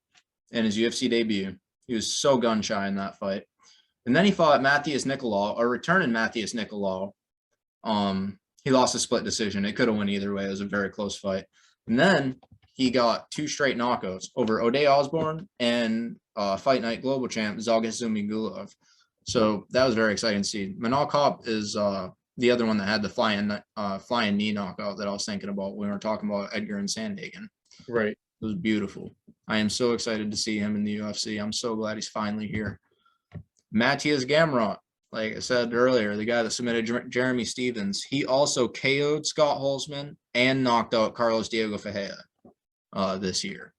in his UFC debut. He was so gun shy in that fight. And then he fought Matthias Nicolau, or returning Matthias Nicolau. He lost a split decision. It could have went either way. It was a very close fight. And then he got 2 straight knockouts over O'Day Osborne and Fight Night Global Champ Zhalgas Zhumagulov. So that was very exciting to see. Manal Kape is the other one that had the flying knee knockout that I was thinking about when we were talking about Edgar and Sandhagen. Right. It was beautiful. I am so excited to see him in the UFC. I'm so glad he's finally here. Matthias Gamron, like I said earlier, the guy that submitted Jeremy Stevens, he also KO'd Scott Holzman and knocked out Carlos Diego Ferreira this year.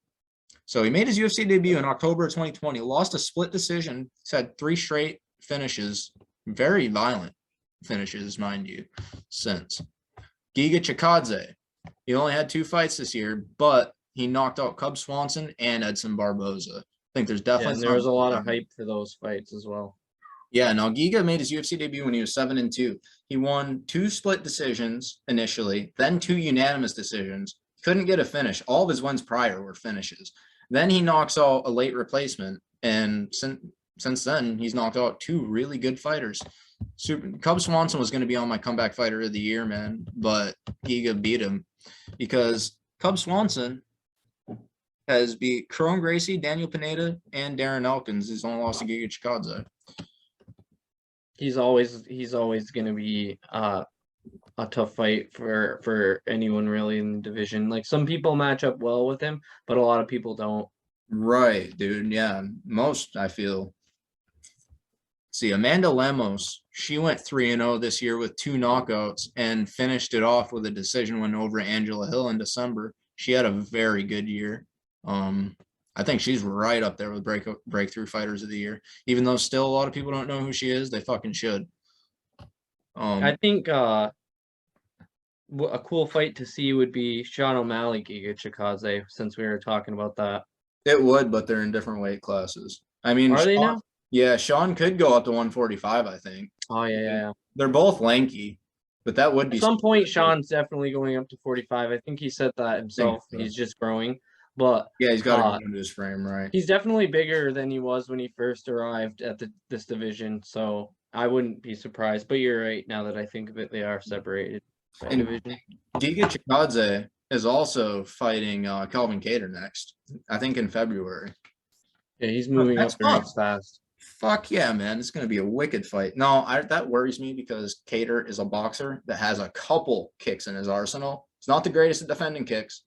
So he made his UFC debut in October of 2020, lost a split decision. He's had 3 straight finishes, very violent finishes, mind you, since. Giga Chikadze, he only had 2 fights this year, but he knocked out Cub Swanson and Edson Barboza. I think there's definitely and there was a lot of hype for those fights as well. Yeah, now Giga made his UFC debut when he was 7-2. He won 2 split decisions initially, then 2 unanimous decisions. Couldn't get a finish. All of his wins prior were finishes. Then he knocks out a late replacement, and since then he's knocked out 2 really good fighters. Cub Swanson was going to be on my comeback fighter of the year, man, but Giga beat him because Cub Swanson has beat Kron Gracie, Daniel Pineda, and Darren Elkins. He's only lost to Giga Chikadze. He's always going to be a tough fight for anyone really in the division. Like, some people match up well with him, but a lot of people don't. Right, dude. Yeah, most, I feel. See, Amanda Lamos, she went 3-0 this year with 2 knockouts and finished it off with a decision win over Angela Hill in December. She had a very good year. I think she's right up there with breakthrough fighters of the year. Even though still a lot of people don't know who she is, they fucking should. I think a cool fight to see would be Sean O'Malley, Giga Chikadze, since we were talking about that. It would, but they're in different weight classes. I mean, are they now? Yeah, Sean could go up to 145, I think. Oh, yeah. They're both lanky, but that would be... At some point, Sean's definitely going up to 45. I think he said that himself. He's just growing. but Yeah, he's got to go into his frame, right? he's definitely bigger than he was when he first arrived at this division. So I wouldn't be surprised. But you're right. Now that I think of it, they are separated by And division. Giga Chikadze is also fighting Calvin Kattar next, I think in February. Yeah, he's moving up That's the ranks fast. Fuck yeah, man. It's going to be a wicked fight. No, that worries me because Kattar is a boxer that has a couple kicks in his arsenal. He's not the greatest at defending kicks.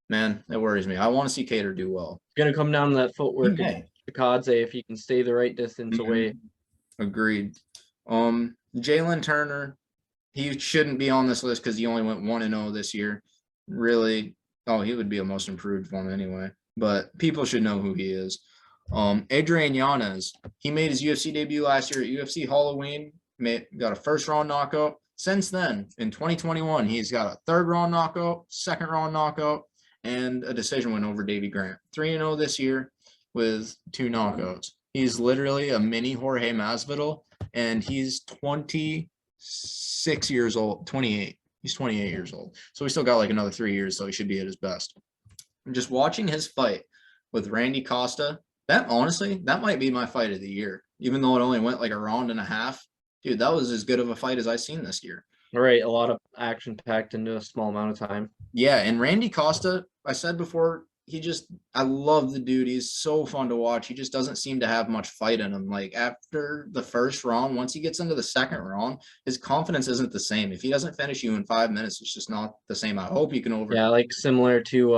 Man, it worries me. I want to see Kattar do well. Gonna come down to that footwork of Okay. Chikadze if he can stay the right distance away. Agreed. Jalen Turner, he shouldn't be on this list because he only went 1-0 this year. Really, he would be a most improved one anyway. But people should know who he is. Adrian Yanez, he made his UFC debut last year at UFC Halloween, got a first round knockout. Since then, in 2021, he's got a third round knockout, second round knockout, and a decision win over Davey Grant. 3-0 this year with 2 knockouts. He's literally a mini Jorge Masvidal, and he's 26 years old, 28. He's 28 years old. So we still got like another 3 years, so he should be at his best. I'm just watching his fight with Randy Costa. That might be my fight of the year, even though it only went like a round and a half. Dude, that was as good of a fight as I've seen this year. All right, a lot of action packed into a small amount of time. Yeah, and Randy Costa, I said before, I love the dude. He's so fun to watch. He just doesn't seem to have much fight in him. Like after the first round, once he gets into the second round, his confidence isn't the same. If he doesn't finish you in 5 minutes, it's just not the same. I hope he can over. Yeah, like similar to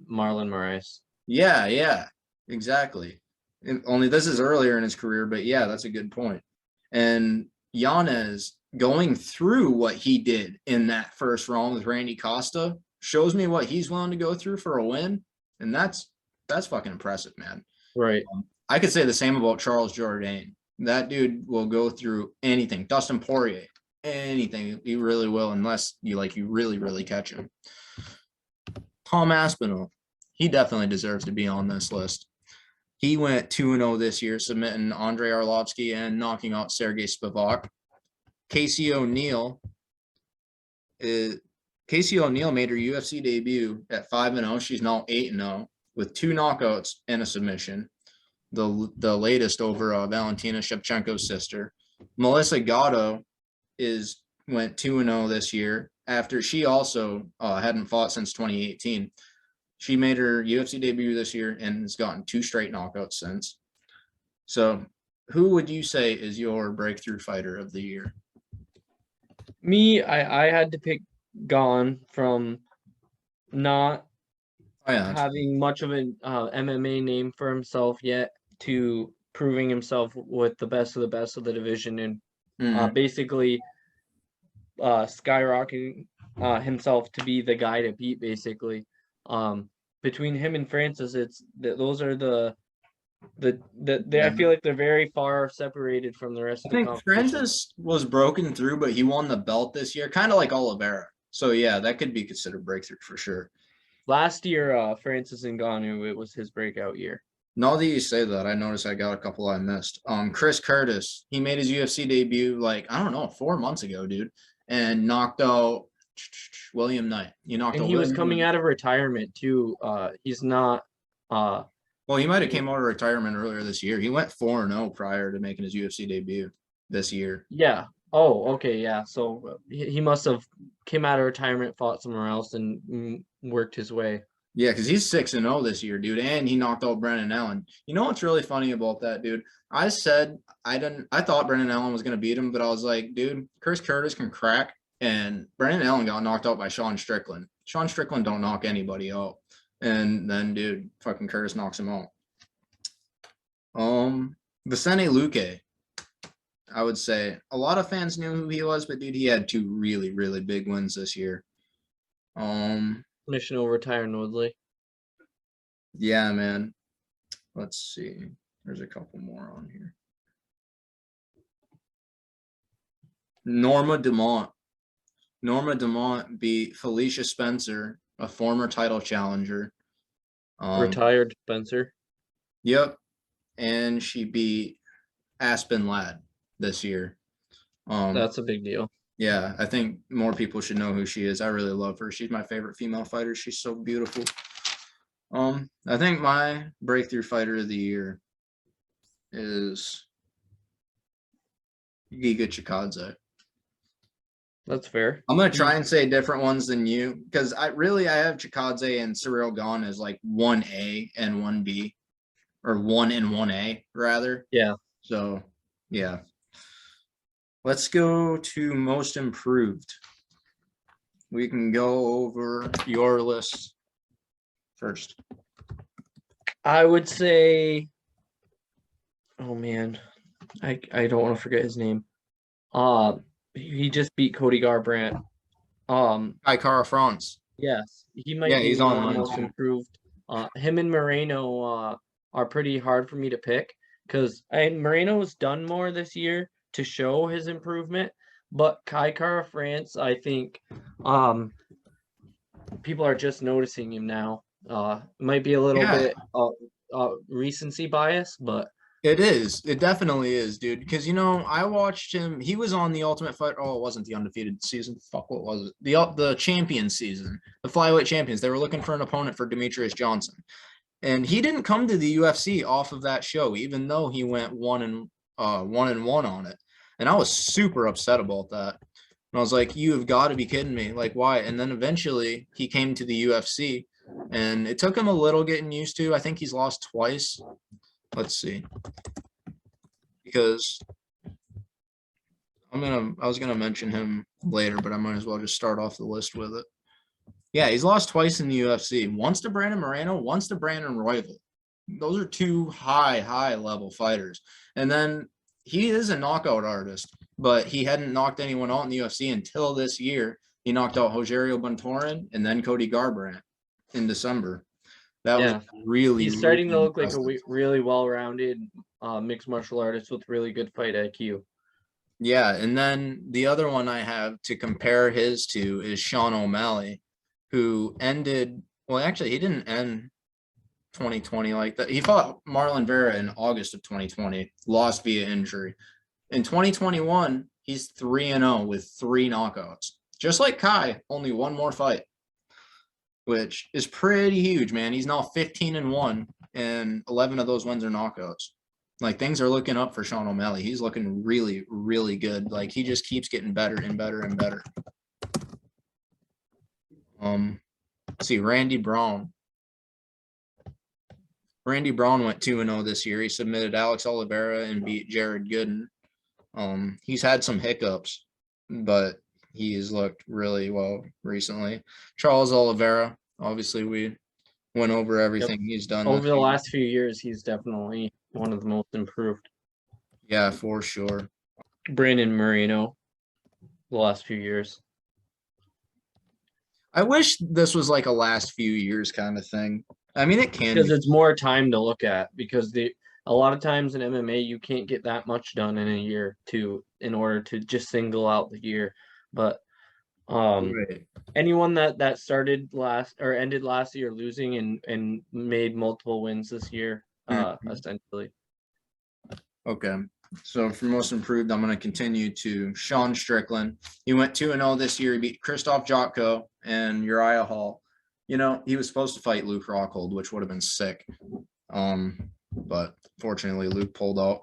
Marlon Moraes. Yeah, exactly. Only this is earlier in his career, but yeah, that's a good point. And Yanez going through what he did in that first round with Randy Costa shows me what he's willing to go through for a win. And that's fucking impressive, man. Right. I could say the same about Charles Jourdain. That dude will go through anything. Dustin Poirier, anything. He really will, unless you really, really catch him. Tom Aspinall, he definitely deserves to be on this list. He went 2-0 this year, submitting Andrei Arlovsky and knocking out Sergey Spivak. Casey O'Neill made her UFC debut at 5-0. She's now 8-0 with 2 knockouts and a submission. The latest over Valentina Shevchenko's sister. Melissa Gatto went 2-0 this year after she also hadn't fought since 2018. She made her UFC debut this year and has gotten 2 straight knockouts since. So who would you say is your breakthrough fighter of the year? Me, I had to pick Gane from not having much of an MMA name for himself yet to proving himself with the best of the division and basically skyrocketing himself to be the guy to beat, basically. Between him and Francis, those are I feel like they're very far separated from the rest of the competition. Francis was broken through, but he won the belt this year, kind of like Oliveira. So yeah, that could be considered breakthrough for sure. Last year, Francis Ngannou, it was his breakout year. Now that you say that, I noticed I got a couple I missed. Chris Curtis, he made his UFC debut 4 months ago, dude, and knocked out William Knight. He was coming out of retirement too. He's not. Well, he might have came out of retirement earlier this year. He went 4-0 prior to making his UFC debut this year. Yeah. Oh, okay. Yeah. So he must have came out of retirement, fought somewhere else, and worked his way. Yeah, because he's 6-0 this year, dude, and he knocked out Brennan Allen. You know what's really funny about that, dude? I said I thought Brennan Allen was gonna beat him, but I was like, dude, Chris Curtis can crack, and Brennan Allen got knocked out by Sean Strickland. Sean Strickland don't knock anybody out. And then, dude, fucking Curtis knocks him out. Vicente Luque, I would say a lot of fans knew who he was, but dude, he had 2 really, really big wins this year. Mission over Tyron Woodley. Yeah, man. Let's see. There's a couple more on here. Norma Dumont. Norma Dumont beat Felicia Spencer, a former title challenger. Retired Spencer. Yep. And she beat Aspen Ladd this year. That's a big deal. Yeah, I think more people should know who she is. I really love her. She's my favorite female fighter. She's so beautiful. I think my breakthrough fighter of the year is Giga Chikadze. That's fair. I'm gonna try and say different ones than you because I have Chikadze and Cyril Gane as like 1A and 1B, or 1 and 1A rather. Yeah. So yeah. Let's go to most improved. We can go over your list first. I would say, oh man, I don't want to forget his name. He just beat Cody Garbrandt. Kara France. Yes, he might Yeah, be he's one on of the mine most too. improved. Him and Moreno are pretty hard for me to pick because Moreno's done more this year to show his improvement, but Kara France, I think, people are just noticing him now. Might be a little bit recency bias, but It is. It definitely is, dude. Because I watched him. He was on the Ultimate Fight. Oh, it wasn't the undefeated season. Fuck, what was it? The champion season, the flyweight champions. They were looking for an opponent for Demetrius Johnson, and he didn't come to the UFC off of that show, even though he went 1-1 on it. And I was super upset about that. And I was like, "You have got to be kidding me! Like, why?" And then eventually he came to the UFC, and it took him a little getting used to. I think he's lost twice. Let's see, because I was gonna mention him later, but I might as well just start off the list with it. Yeah, he's lost twice in the UFC. Once to Brandon Moreno, once to Brandon Royval. Those are two high level fighters. And then he is a knockout artist, but he hadn't knocked anyone out in the UFC until this year. He knocked out Rogerio Bontorin and then Cody Garbrandt in December. That was really, he's starting really to look impressive. like a really well-rounded mixed martial artist with really good fight IQ. Yeah, and then the other one I have to compare his to is Sean O'Malley, who ended, well, actually, he didn't end 2020 like that. He fought Marlon Vera in August of 2020, lost via injury. In 2021, he's 3-0 with 3 knockouts. Just like Kai, only one more fight, which is pretty huge, man. He's now 15-1, and 11 of those wins are knockouts. Like, things are looking up for Sean O'Malley. He's looking really, really good. Like, he just keeps getting better and better and better. Let's see, Randy Brown. Randy Brown went 2-0 this year. He submitted Alex Oliveira and beat Jared Gooden. He's had some hiccups, but he's looked really well recently. Charles Oliveira, obviously, we went over everything he's done. Over the last few years, he's definitely one of the most improved. Yeah, for sure. Brandon Moreno, the last few years. I wish this was like a last few years kind of thing. I mean, it can because it's more time to look at, because a lot of times in MMA you can't get that much done in a year in order to just single out the year. But right. Anyone that started last or ended last year losing and made multiple wins this year, essentially. Okay. So for most improved, I'm going to continue to Sean Strickland. He went 2-0 this year. He beat Krzysztof Jotko and Uriah Hall. He was supposed to fight Luke Rockhold, which would have been sick. But fortunately, Luke pulled out.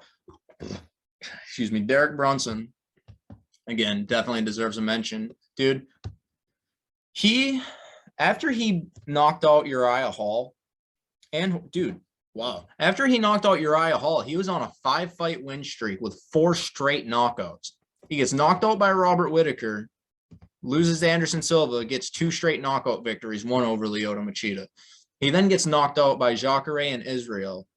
Excuse me. Derrick Brunson, again, definitely deserves a mention. Dude, after he knocked out Uriah Hall, and dude, wow. After he knocked out Uriah Hall, he was on a 5-fight win streak with 4 straight knockouts. He gets knocked out by Robert Whittaker, loses to Anderson Silva, gets 2 straight knockout victories, 1 over Lyoto Machida. He then gets knocked out by Jacare and Israel.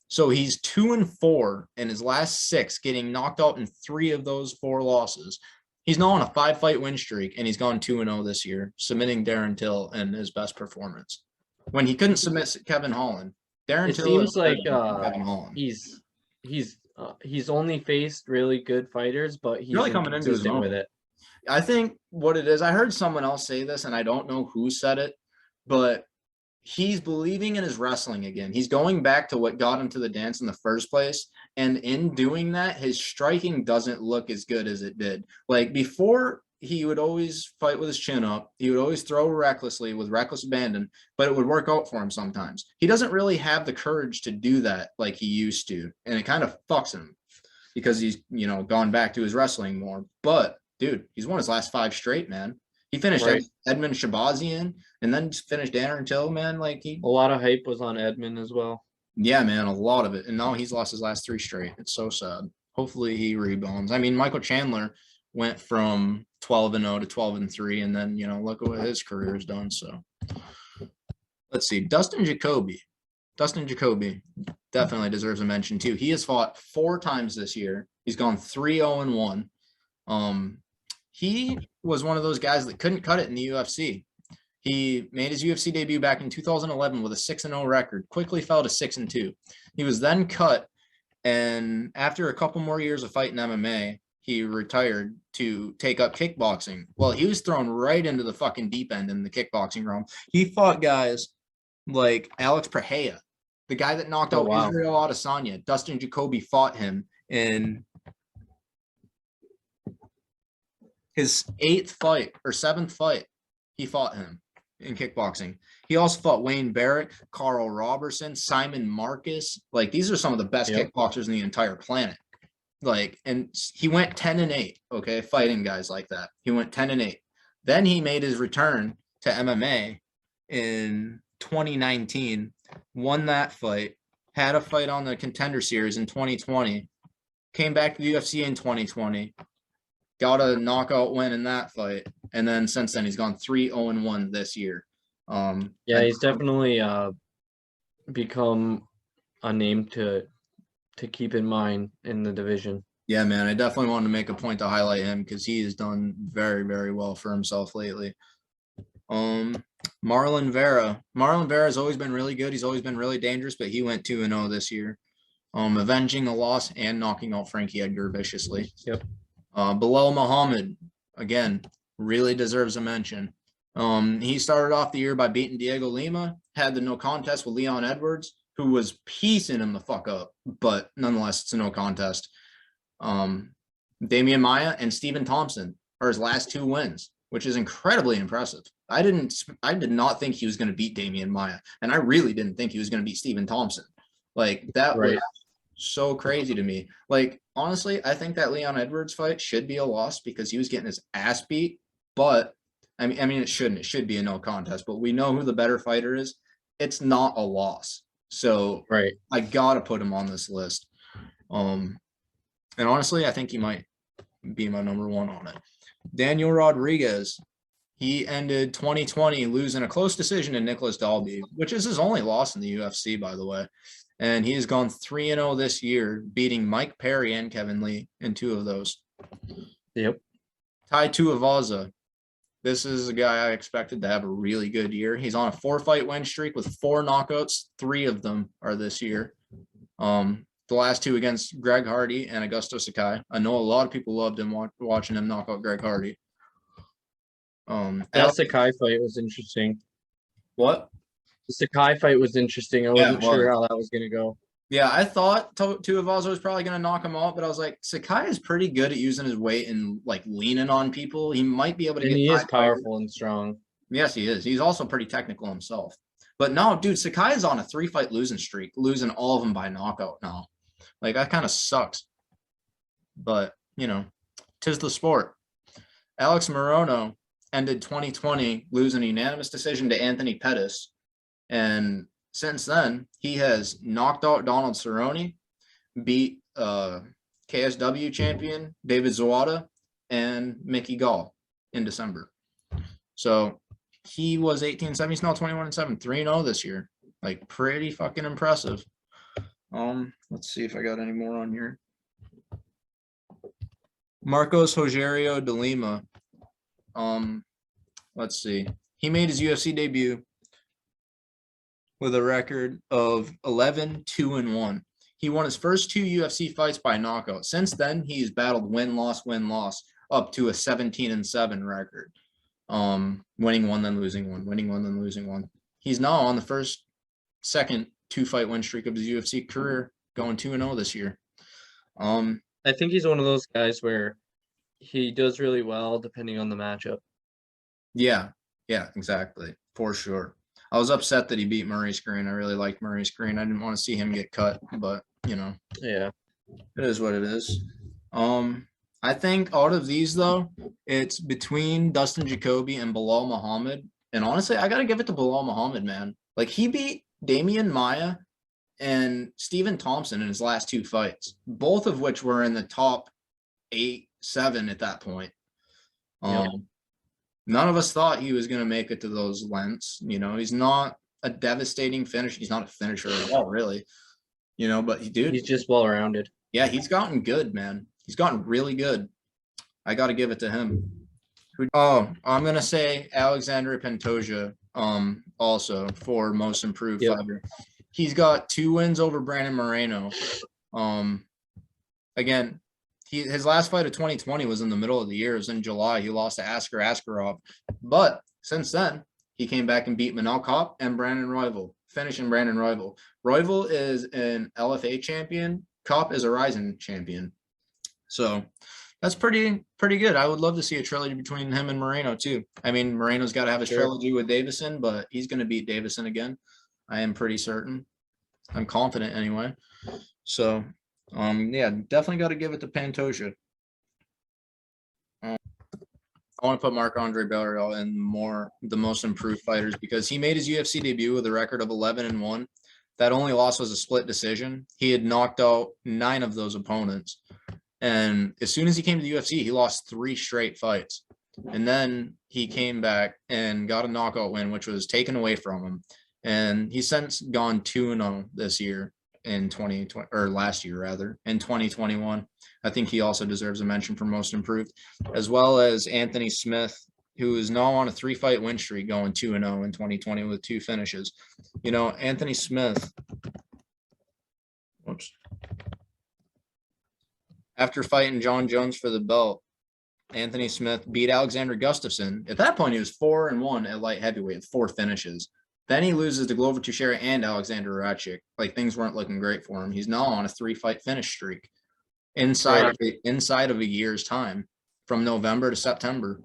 So he's 2-4 in his last 6, getting knocked out in 3 of those 4 losses. He's now on a 5-fight win streak, and he's gone 2-0 this year, submitting Darren Till in his best performance. When he couldn't submit Kevin Holland, Darren it Till seems like Kevin Holland. He's only faced really good fighters, but he's really coming into his own with it. I think what it is, I heard someone else say this, and I don't know who said it, but he's believing in his wrestling again. He's going back to what got him to the dance in the first place. And in doing that, his striking doesn't look as good as it did. Like before he would always fight with his chin up. He would always throw recklessly with reckless abandon, but it would work out for him sometimes. He doesn't really have the courage to do that like he used to, and it kind of fucks him because he's, gone back to his wrestling more. But, dude, he's won his last 5 straight, man. He finished Edmund Shabazian and then finished Darren Till, man. Like a lot of hype was on Edmund as well. Yeah, man, a lot of it. And now he's lost his last 3 straight. It's so sad. Hopefully he rebounds. I mean, Michael Chandler went from 12-0 to 12-3, and then, look at what his career has done. So let's see. Dustin Jacoby definitely deserves a mention too. He has fought 4 times this year. He's gone 3-0-1. He was one of those guys that couldn't cut it in the UFC. He made his UFC debut back in 2011 with a 6-0 record, quickly fell to 6-2. He was then cut, and after a couple more years of fighting MMA, he retired to take up kickboxing. Well, he was thrown right into the fucking deep end in the kickboxing realm. He fought guys like Alex Prahaska, the guy that knocked out Israel Adesanya. Dustin Jacoby fought him in his 8th fight or 7th fight. He fought him in kickboxing. He also fought Wayne Barrett, Carl Robertson, Simon Marcus. Like, these are some of the best kickboxers in the entire planet. Like, and he went 10-8, okay, fighting guys like that. He went 10-8. Then he made his return to MMA in 2019, won that fight, had a fight on the Contender Series in 2020, came back to the UFC in 2020, got a knockout win in that fight, and then since then he's gone 3-0-1 this year. He's definitely become a name to keep in mind in the division. Yeah, man, I definitely wanted to make a point to highlight him because he has done very, very well for himself lately. Marlon Vera has always been really good. He's always been really dangerous, but he went 2-0 this year, avenging a loss and knocking out Frankie Edgar viciously. Yep. Bilal Muhammad, again, really deserves a mention. He started off the year by beating Diego Lima, had the no contest with Leon Edwards, who was piecing him the fuck up, but nonetheless, it's a no contest. Damian Maia and Stephen Thompson are his last 2 wins, which is incredibly impressive. I did not think he was going to beat Damian Maia, and I really didn't think he was going to beat Stephen Thompson. Like, that was so crazy to me. Like, honestly, I think that Leon Edwards fight should be a loss because he was getting his ass beat, but I mean, it shouldn't. It should be a no contest, but we know who the better fighter is. It's not a loss. So I got to put him on this list. And honestly, I think he might be my number 1 on it. Daniel Rodriguez, he ended 2020 losing a close decision to Nicholas Dalby, which is his only loss in the UFC, by the way. And he has gone 3-0 this year, beating Mike Perry and Kevin Lee in 2 of those. Yep. Tai Tuivasa. This is a guy I expected to have a really good year. He's on a 4-fight win streak with 4 knockouts. 3 of them are this year. The last 2 against Greg Hardy and Augusto Sakai. I know a lot of people loved him watching him knock out Greg Hardy. That Sakai fight was interesting. What? The Sakai fight was interesting. I wasn't sure how that was going to go. Yeah, I thought Tuivasa was probably going to knock him out, but I was like, Sakai is pretty good at using his weight and like leaning on people. He might be able to get. He is powerful and strong. Yes, he is. He's also pretty technical himself. But no, dude, Sakai is on a 3-fight losing streak, losing all of them by knockout now. Like, that kind of sucks. But, 'tis the sport. Alex Morono ended 2020 losing a unanimous decision to Anthony Pettis. And since then, he has knocked out Donald Cerrone, beat KSW champion David Zawada, and Mickey Gall in December. So he was 18-7. He's now 21-7, 3-0 this year. Like, pretty fucking impressive. Let's see if I got any more on here. Marcos Rogerio de Lima. Let's see. He made his UFC debut with a record of 11-2-1. He won his first 2 UFC fights by knockout. Since then, he's battled win-loss, up to a 17-7 record. Winning 1, then losing 1, winning 1, then losing 1. He's now on the second 2-fight win streak of his UFC career, going 2-0 this year. I think he's one of those guys where he does really well depending on the matchup. Yeah, exactly, for sure. I was upset that he beat Maurice Green. I really liked Maurice Green. I didn't want to see him get cut, but Yeah. it is what it is. I think out of these though, it's between Dustin Jacoby and Bilal Muhammad. And honestly, I gotta give it to Bilal Muhammad, man. Like he beat Damian Maia and Stephen Thompson in his last 2 fights, both of which were in the top 8, 7 at that point. Yep. None of us thought he was gonna make it to those lengths. He's not a devastating finisher. He's not a finisher at all, really. But He's just well rounded. Yeah, he's gotten good, man. He's gotten really good. I got to give it to him. I'm gonna say Alexander Pantoja. Also for most improved fighter. He's got 2 wins over Brandon Moreno. Again, his last fight of 2020 was in the middle of the year. It was in July. He lost to Askar Askarov, but since then he came back and beat Manel Kopp and Brandon Royval, finishing Brandon Royval. Royval is an LFA champion. Kopp is a Ryzen champion. So that's pretty good. I would love to see a trilogy between him and Moreno too. I mean, Moreno's got to have a trilogy with Davison, but he's going to beat Davison again. I am pretty certain. I'm confident anyway. So, yeah, definitely got to give it to Pantoja. I want to put Marc-Andre Barrial in the most improved fighters because he made his UFC debut with a record of 11-1. That only loss was a split decision. He had knocked out 9 of those opponents. And as soon as he came to the UFC, he lost 3 straight fights. And then he came back and got a knockout win, which was taken away from him. And he's since gone 2-0 this year in 2020, or last year rather, in 2021. I think he also deserves a mention for most improved, as well as Anthony Smith, who is now on a 3-fight win streak going 2-0 in 2020 with 2 finishes. Anthony Smith, after fighting John Jones for the belt, Anthony Smith beat Alexander Gustafsson. At that point, he was 4-1 at light heavyweight, 4 finishes. Then he loses to Glover Teixeira and Alexander Rakic. Like, things weren't looking great for him. He's now on a 3-fight finish streak inside of a year's time, from November to September.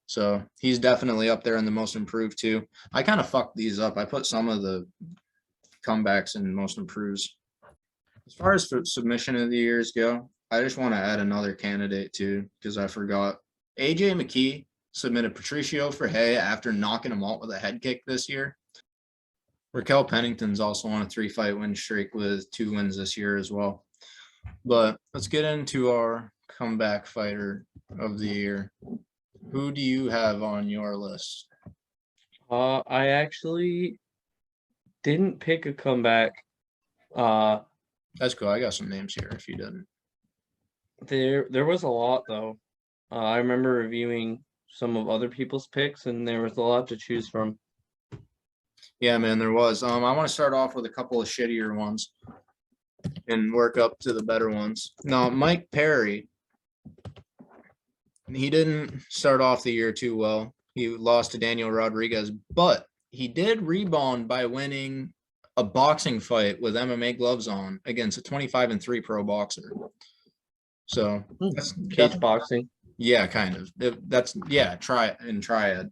So he's definitely up there in the most improved too. I kind of fucked these up. I put some of the comebacks in most improves. As far as submission of the years go, I just want to add another candidate too, because I forgot. AJ McKee submitted Patricio Freire after knocking him out with a head kick this year. Raquel Pennington's also on a 3-fight win streak with 2 wins this year as well. But let's get into our comeback fighter of the year. Who do you have on your list? I actually didn't pick a comeback. That's cool. I got some names here if you didn't. There was a lot though. I remember reviewing some of other people's picks, and there was a lot to choose from. Yeah, man, there was. I want to start off with a couple of shittier ones and work up to the better ones. Now, Mike Perry, he didn't start off the year too well. He lost to Daniel Rodriguez, but he did rebound by winning a boxing fight with MMA gloves on against a 25-3 pro boxer. So Cage boxing. Yeah, kind of. Triad.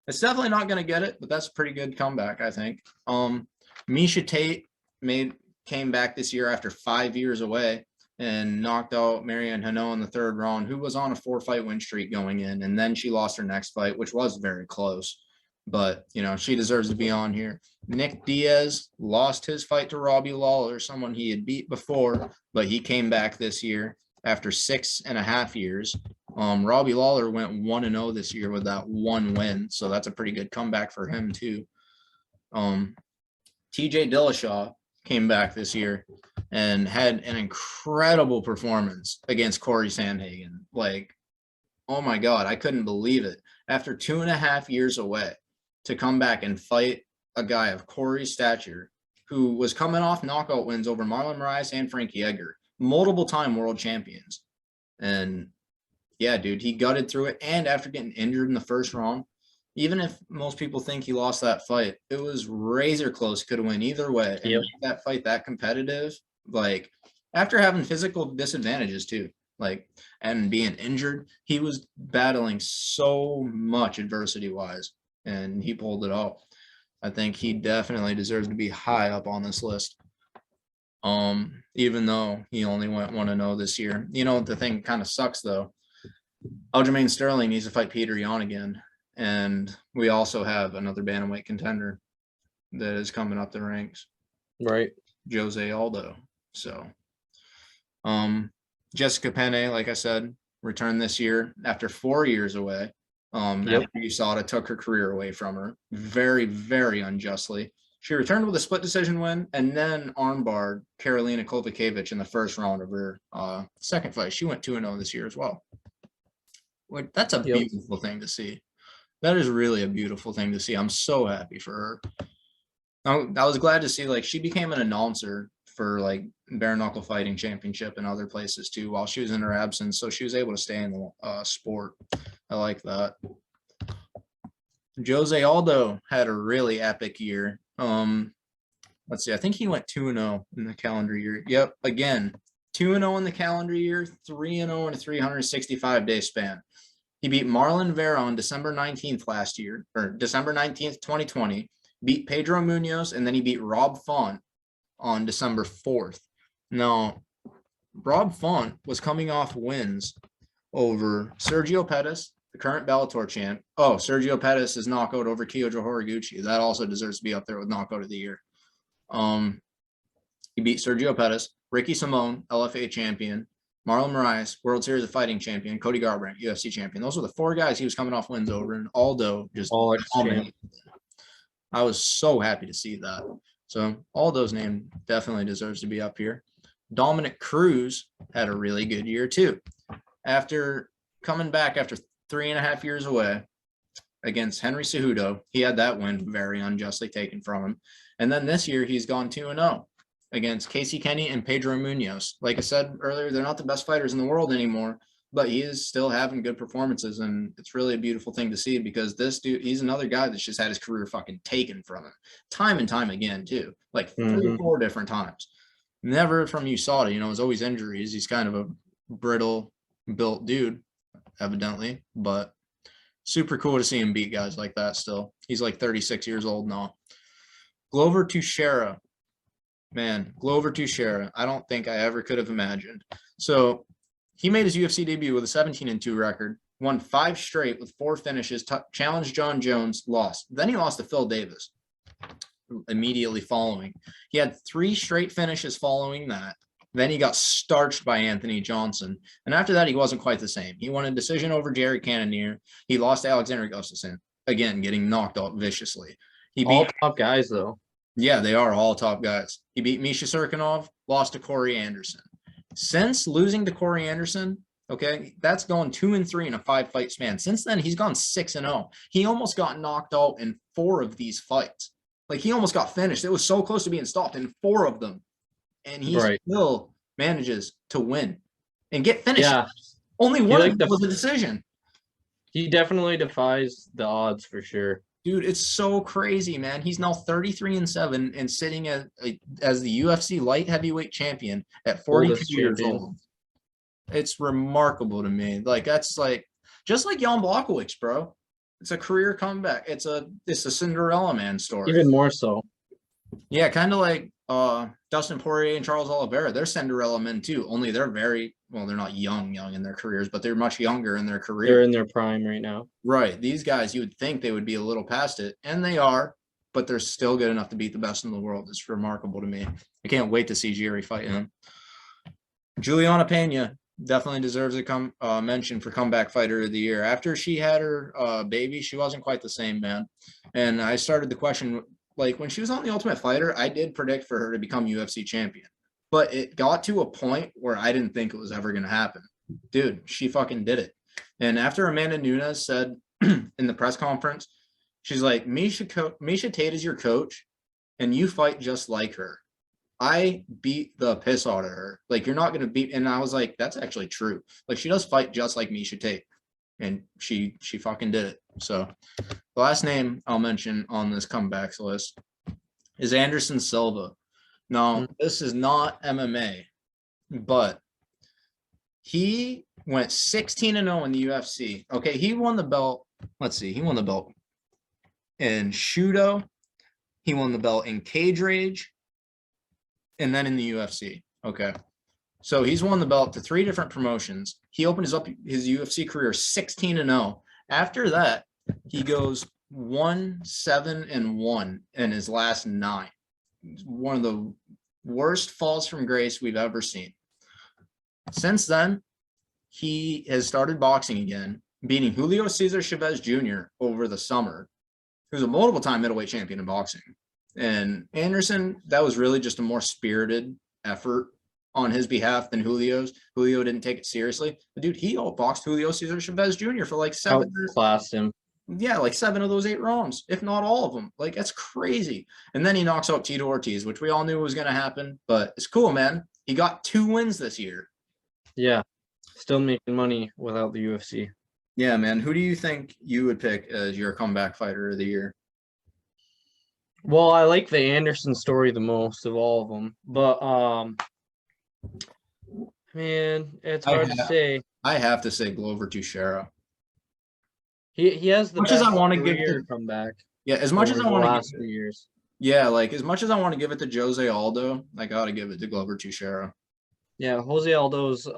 It's definitely not going to get it, but that's a pretty good comeback, I think. Miesha Tate came back this year after 5 years away and knocked out Marianne Hanaud in the 3rd round, who was on a 4-fight win streak going in, and then she lost her next fight, which was very close. But, she deserves to be on here. Nick Diaz lost his fight to Robbie Lawler, someone he had beat before, but he came back this year after 6.5 years. Robbie Lawler went 1-0 this year with that 1 win, so that's a pretty good comeback for him too. TJ Dillashaw came back this year and had an incredible performance against Corey Sandhagen. Like, oh my God, I couldn't believe it. After 2.5 years away, to come back and fight a guy of Corey's stature who was coming off knockout wins over Marlon Moraes and Frankie Edgar, multiple-time world champions. And yeah, dude, he gutted through it. And after getting injured in the 1st round, even if most people think he lost that fight, it was razor close, could have went either way. And that fight that competitive, like, after having physical disadvantages too. like, and being injured. He was battling so much adversity wise, and he pulled it off. I think he definitely deserves to be high up on this list. Even though he only went 1-0 this year. You know, the thing kind of sucks though. Aljamain Sterling needs to fight Peter Yan again. And we also have another bantamweight contender that is coming up the ranks. Right. Jose Aldo. So Jessica Penne, like I said, returned this year after 4 years away. After USADA took her career away from her very, very unjustly. She returned with a split decision win and then armbarred Karolina Kovacevic in the first round of her second fight. She went 2-0 this year as well. That's a beautiful thing to see. That is really a beautiful thing to see. I'm so happy for her. I was glad to see, like, she became an announcer for, like, bare knuckle fighting championship and other places too while she was in her absence. So she was able to stay in the sport. I like that. Jose Aldo had a really epic year. Let's see. I think he went 2-0 in the calendar year. Yep. Again, 2-0 in the calendar year, 3-0 in a 365-day span. He beat Marlon Vera on December 19th last year, or December 19th, 2020, beat Pedro Munoz, and then he beat Rob Font on December 4th. Now, Rob Font was coming off wins over Sergio Pettis, the current Bellator champ. Oh, Sergio Pettis' knockout over Kyoji Horiguchi. That also deserves to be up there with knockout of the year. He beat Sergio Pettis, Ricky Simone, LFA champion, Marlon Moraes, World Series of Fighting champion, Cody Garbrandt, UFC champion. Those were the 4 guys he was coming off wins over, and Aldo just dominated. I was so happy to see that. So Aldo's name definitely deserves to be up here. Dominic Cruz had a really good year too. After coming back after 3.5 years away against Henry Cejudo, he had that win very unjustly taken from him. And then this year he's gone 2-0 against Casey Kenny and Pedro Munoz. Like I said earlier, they're not the best fighters in the world anymore, but he is still having good performances, and it's really a beautiful thing to see because this dude, he's another guy that's just had his career fucking taken from him time and time again too, like 3 or 4 different times. Never from USADA, you know, it's always injuries. He's kind of a brittle built dude, evidently, but super cool to see him beat guys like that still. He's like 36 years old now. Glover Teixeira. Man, Glover Teixeira, I don't think I ever could have imagined. So he made his UFC debut with a 17-2 record, won 5 straight with 4 finishes, challenged John Jones, lost. Then he lost to Phil Davis immediately following. He had 3 straight finishes following that. Then he got starched by Anthony Johnson. And after that, he wasn't quite the same. He won a decision over Jared Cannonier. He lost to Alexander Gustafsson, again, getting knocked out viciously. He beat all top guys, though. Yeah, they are all top guys. He beat Misha Serkinov, lost to Corey Anderson. Since losing to Corey Anderson, okay, that's gone 2-3 in a 5-fight span. Since then, he's gone 6-0. He almost got knocked out in 4 of these fights. Like, he almost got finished. It was so close to being stopped in 4 of them. And he still manages to win and get finished. Yeah. Only one was a decision. He definitely defies the odds for sure. Dude, it's so crazy, man. He's now 33-7 and sitting as the UFC light heavyweight champion at 42 years old. It's remarkable to me. Like, that's like just like Jan Blachowicz, bro. It's a career comeback. It's a Cinderella man story. Even more so. Yeah, kind of like Dustin Poirier and Charles Oliveira. They're Cinderella men too. Only they're very well, they're not young in their careers, but they're much younger in their career. They're in their prime right now. Right. These guys, you would think they would be a little past it, and they are, but they're still good enough to beat the best in the world. It's remarkable to me. I can't wait to see Yuri fight him. Juliana Pena definitely deserves a mention for comeback fighter of the year. After she had her baby, she wasn't quite the same, man. And I started the question, like, when she was on The Ultimate Fighter, I did predict for her to become UFC champion. But it got to a point where I didn't think it was ever going to happen. Dude, she fucking did it. And after Amanda Nunes said in the press conference, she's like, Misha Tate is your coach, and you fight just like her. I beat the piss out of her. Like, you're not going to beat. And I was like, that's actually true. Like, she does fight just like Misha Tate. And she fucking did it. So the last name I'll mention on this comebacks list is Anderson Silva. Now, this is not MMA, but He went 16-0 in the UFC. Okay, he won the belt. Let's see. He won the belt in Shudo. He won the belt in Cage Rage. And then in the UFC. Okay. So he's won the belt to 3 different promotions. He opens up his UFC career 16-0. After that, he goes 1-7-1 in his last 9. One of the worst falls from grace we've ever seen. Since then, he has started boxing again, beating Julio Cesar Chavez Jr. over the summer, who's a multiple-time middleweight champion in boxing. And Anderson, that was really just a more spirited effort on his behalf than Julio's. Julio didn't take it seriously. But dude, he outboxed Julio Cesar Chavez Jr. for like 7. Outclassed him. Yeah, like 7 of those 8 rounds, if not all of them. Like, that's crazy. And then he knocks out Tito Ortiz, which we all knew was going to happen. But it's cool, man. He got 2 wins this year. Yeah. Still making money without the UFC. Yeah, man. Who do you think you would pick as your comeback fighter of the year? Well, I like the Anderson story the most of all of them. But, man, it's hard to say. I have to say Glover Teixeira. He has the Much as best I want to give career it, comeback. yeah, as much as I over the want to last give few it, years. yeah, like as much as I want to give it to Jose Aldo, I gotta give it to Glover Teixeira. Yeah, Jose Aldo's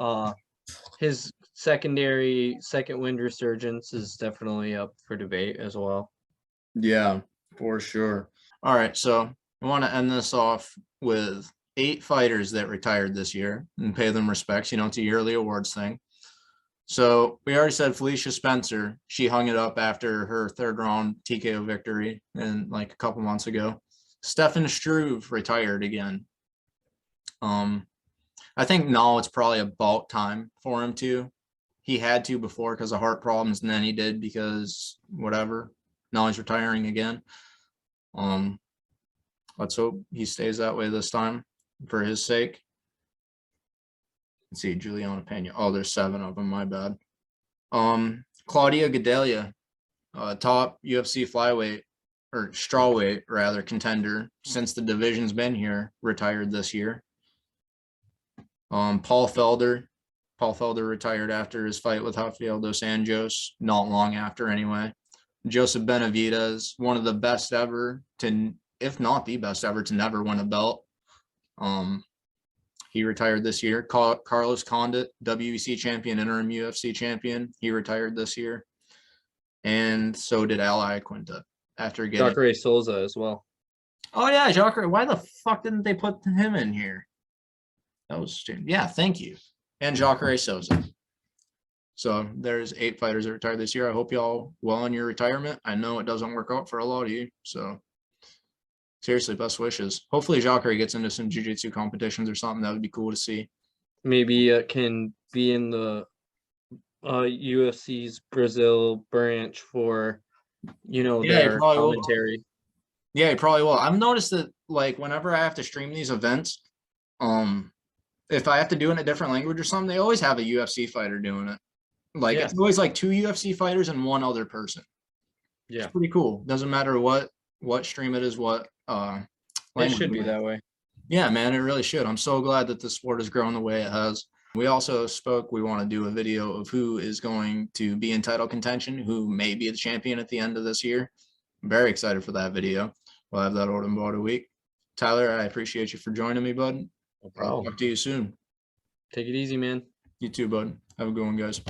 his second win resurgence is definitely up for debate as well. Yeah, for sure. All right, so I want to end this off with 8 fighters that retired this year and pay them respects. You know, it's a yearly awards thing. So we already said Felicia Spencer. She hung it up after her 3rd round TKO victory and like a couple months ago. Stefan Struve retired again. I think now it's probably about time for him to. He had to before because of heart problems, and then he did because whatever. Now he's retiring again. Let's hope he stays that way this time for his sake. Let's see, Juliana Pena. Oh, there's 7 of them. My bad. Claudia Gadelha, top UFC flyweight or strawweight rather contender since the division's been here, retired this year. Paul Felder retired after his fight with Rafael dos Anjos, not long after anyway. Joseph Benavidez, one of the best ever to, if not the best ever, to never win a belt. He retired this year. Carlos Condit, WEC champion, interim UFC champion. He retired this year. And so did Al Iaquinta after getting... Jacare Souza as well. Oh, yeah, Jacare. Why the fuck didn't they put him in here? That was... Yeah, thank you. And Jacare Souza. So there's 8 fighters that retired this year. I hope y'all well in your retirement. I know it doesn't work out for a lot of you, so... Seriously, best wishes. Hopefully Jacare gets into some jiu-jitsu competitions or something. That would be cool to see. Maybe it can be in the UFC's Brazil branch for, their commentary. Yeah, he probably will. I've noticed that, like, whenever I have to stream these events, if I have to do it in a different language or something, they always have a UFC fighter doing it. Like, It's always like 2 UFC fighters and 1 other person. Yeah. It's pretty cool. Doesn't matter what stream it is, what it should be that way. Yeah, man, it really should. I'm so glad that the sport has grown the way it has. We also spoke, we want to do a video of who is going to be in title contention, who may be the champion at the end of this year. I'm very excited for that video. We'll have that out in about a week. Tyler, I appreciate you for joining me, bud. No problem. I'll talk to you soon. Take it easy, man. You too, bud. Have a good one, guys.